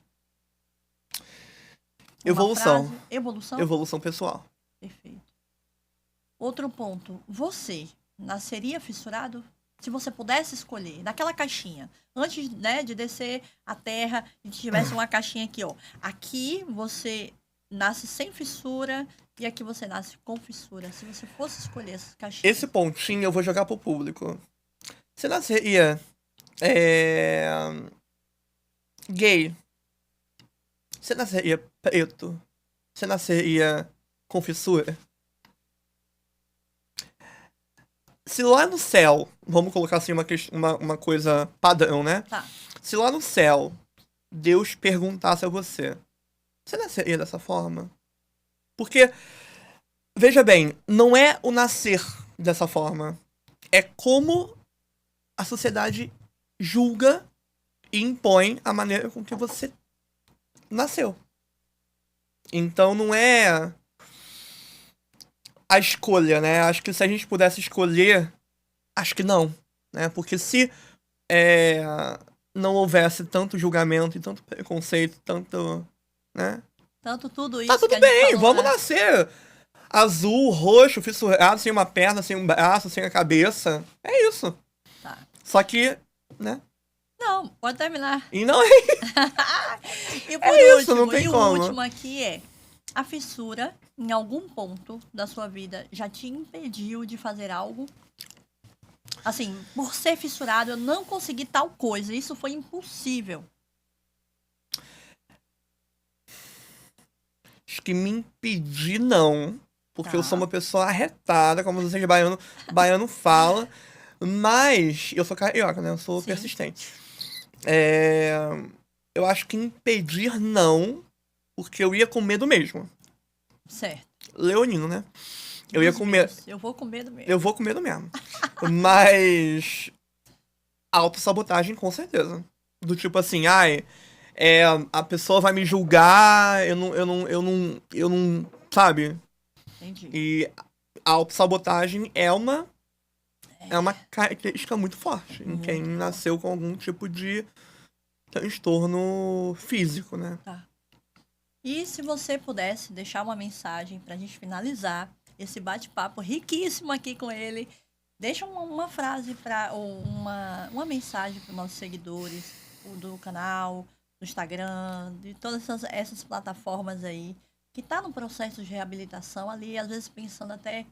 Evolução. Evolução? Evolução pessoal. Perfeito. Outro ponto. Você nasceria fissurado? Se você pudesse escolher, naquela caixinha, antes, né, de descer a terra, e tivesse uma caixinha aqui, ó. Aqui você nasce sem fissura e aqui você nasce com fissura. Se você fosse escolher essas caixinhas. Esse pontinho eu vou jogar pro público. Você nasceria gay? Você nasceria preto? Você nasceria com fissura? Se lá no céu, vamos colocar assim uma coisa padrão, né? Tá. Se lá no céu Deus perguntasse a você, você nasceria dessa forma? Porque, veja bem, não é o nascer dessa forma. É como a sociedade julga e impõe a maneira com que você nasceu. Então não é a escolha, né? Acho que se a gente pudesse escolher, acho que não, né? Porque se não houvesse tanto julgamento e tanto preconceito, tanto, né? Tanto tudo isso Tá tudo que a gente bem, falou, vamos né? nascer azul, roxo, fissurado, sem uma perna, sem um braço, sem a cabeça. É isso. Tá. Só que, né? Não, pode terminar. E não é. E por último, isso, não tem o como. último aqui é: a fissura, em algum ponto da sua vida, já te impediu de fazer algo? Assim, por ser fissurado, eu não consegui tal coisa. Isso foi impossível. Acho que me impedir, não. Porque eu sou uma pessoa arretada, como vocês baiano fala. Mas eu sou carioca, né? Eu sou Sim. persistente. Eu acho que impedir não, porque eu ia com medo mesmo. Certo. Leonino, né? Eu ia com medo. Eu vou com medo mesmo. Eu vou com medo mesmo. Mas autossabotagem, com certeza. Do tipo assim, a pessoa vai me julgar, eu não, sabe? Entendi. E a autossabotagem é uma característica muito forte em quem nasceu com algum tipo de transtorno físico, né? Tá. E se você pudesse deixar uma mensagem pra gente finalizar esse bate-papo riquíssimo aqui com ele, deixa uma frase ou uma mensagem para os nossos seguidores do canal, do Instagram, de todas essas plataformas aí, que tá no processo de reabilitação ali, às vezes pensando até,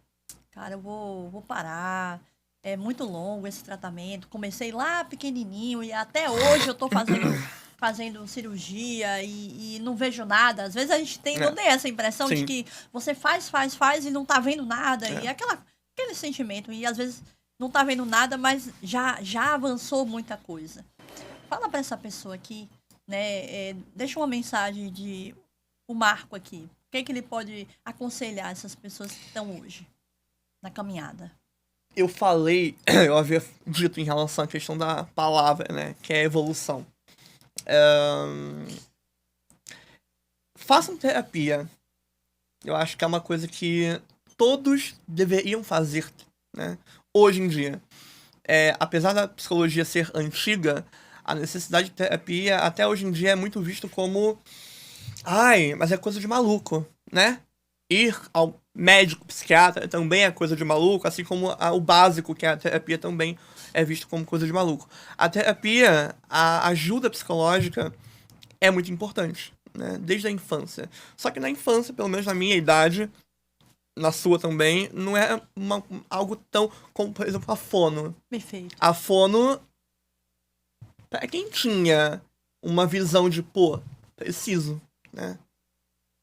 cara, eu vou parar, é muito longo esse tratamento, comecei lá pequenininho e até hoje eu tô fazendo cirurgia e não vejo nada. Às vezes a gente não tem essa impressão Sim. de que você faz e não tá vendo nada. E aquele sentimento. E às vezes não tá vendo nada, mas já avançou muita coisa. Fala pra essa pessoa aqui, né? Deixa uma mensagem de o Marco aqui. O que ele pode aconselhar essas pessoas que estão hoje na caminhada? Eu havia dito em relação à questão da palavra, né? Que é evolução. Façam terapia. Eu acho que é uma coisa que todos deveriam fazer, né? Hoje em dia. Apesar da psicologia ser antiga, a necessidade de terapia até hoje em dia é muito visto como mas é coisa de maluco, né? Ir ao médico psiquiatra também é coisa de maluco, assim como o básico, que é a terapia, também é visto como coisa de maluco. A terapia, a ajuda psicológica é muito importante, né? Desde a infância. Só que na infância, pelo menos na minha idade, na sua também, não é algo tão como, por exemplo, a fono. Perfeito. A fono, pra quem tinha uma visão de, preciso, né?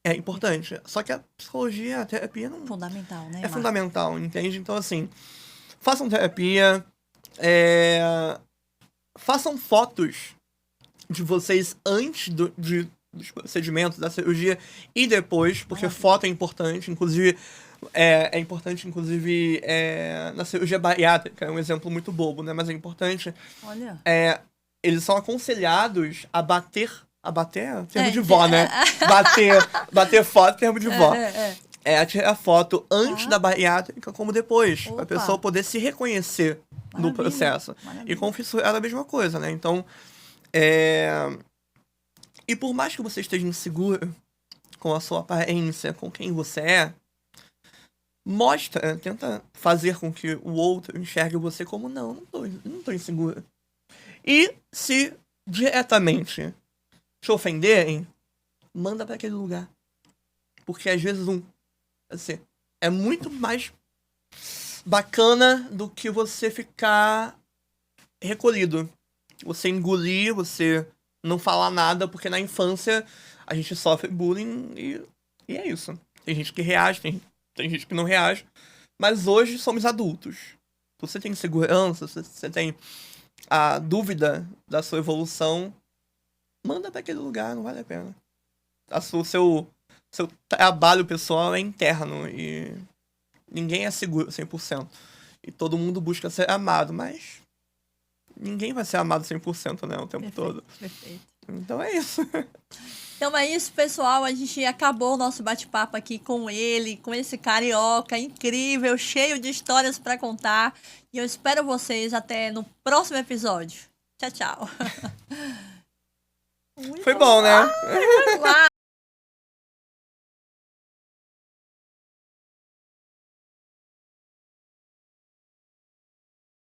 É importante. Só que a psicologia, a terapia não... Fundamental, né, É Marco? fundamental, entende? Então, assim, façam terapia, façam fotos de vocês antes dos procedimentos, da cirurgia e depois, porque foto é importante, inclusive... É importante, inclusive, na cirurgia bariátrica, é um exemplo muito bobo, né? Mas é importante. Olha. Eles são aconselhados a bater é termo de vó, né? Bater foto, termo de vó. Tirar a foto antes da bariátrica como depois, pra pessoa poder se reconhecer no processo. Maravilha. E com fissura era a mesma coisa, né? Então, e por mais que você esteja inseguro com a sua aparência, com quem você é, tenta fazer com que o outro enxergue você como não tô inseguro. E se diretamente te ofenderem, manda pra aquele lugar. Porque às vezes é muito mais bacana do que você ficar recolhido. Você engolir, você não falar nada, porque na infância a gente sofre bullying e é isso. Tem gente que reage, tem gente que não reage. Mas hoje somos adultos. Se você tem insegurança, se você tem a dúvida da sua evolução, manda pra aquele lugar, não vale a pena. O seu trabalho pessoal é interno e ninguém é seguro 100%. E todo mundo busca ser amado, mas ninguém vai ser amado 100%, né, o tempo todo. Perfeito. Então é isso. Então é isso, pessoal. A gente acabou o nosso bate-papo aqui com ele, com esse carioca incrível, cheio de histórias para contar. E eu espero vocês até no próximo episódio. Tchau, tchau. Foi bom, né? Claro.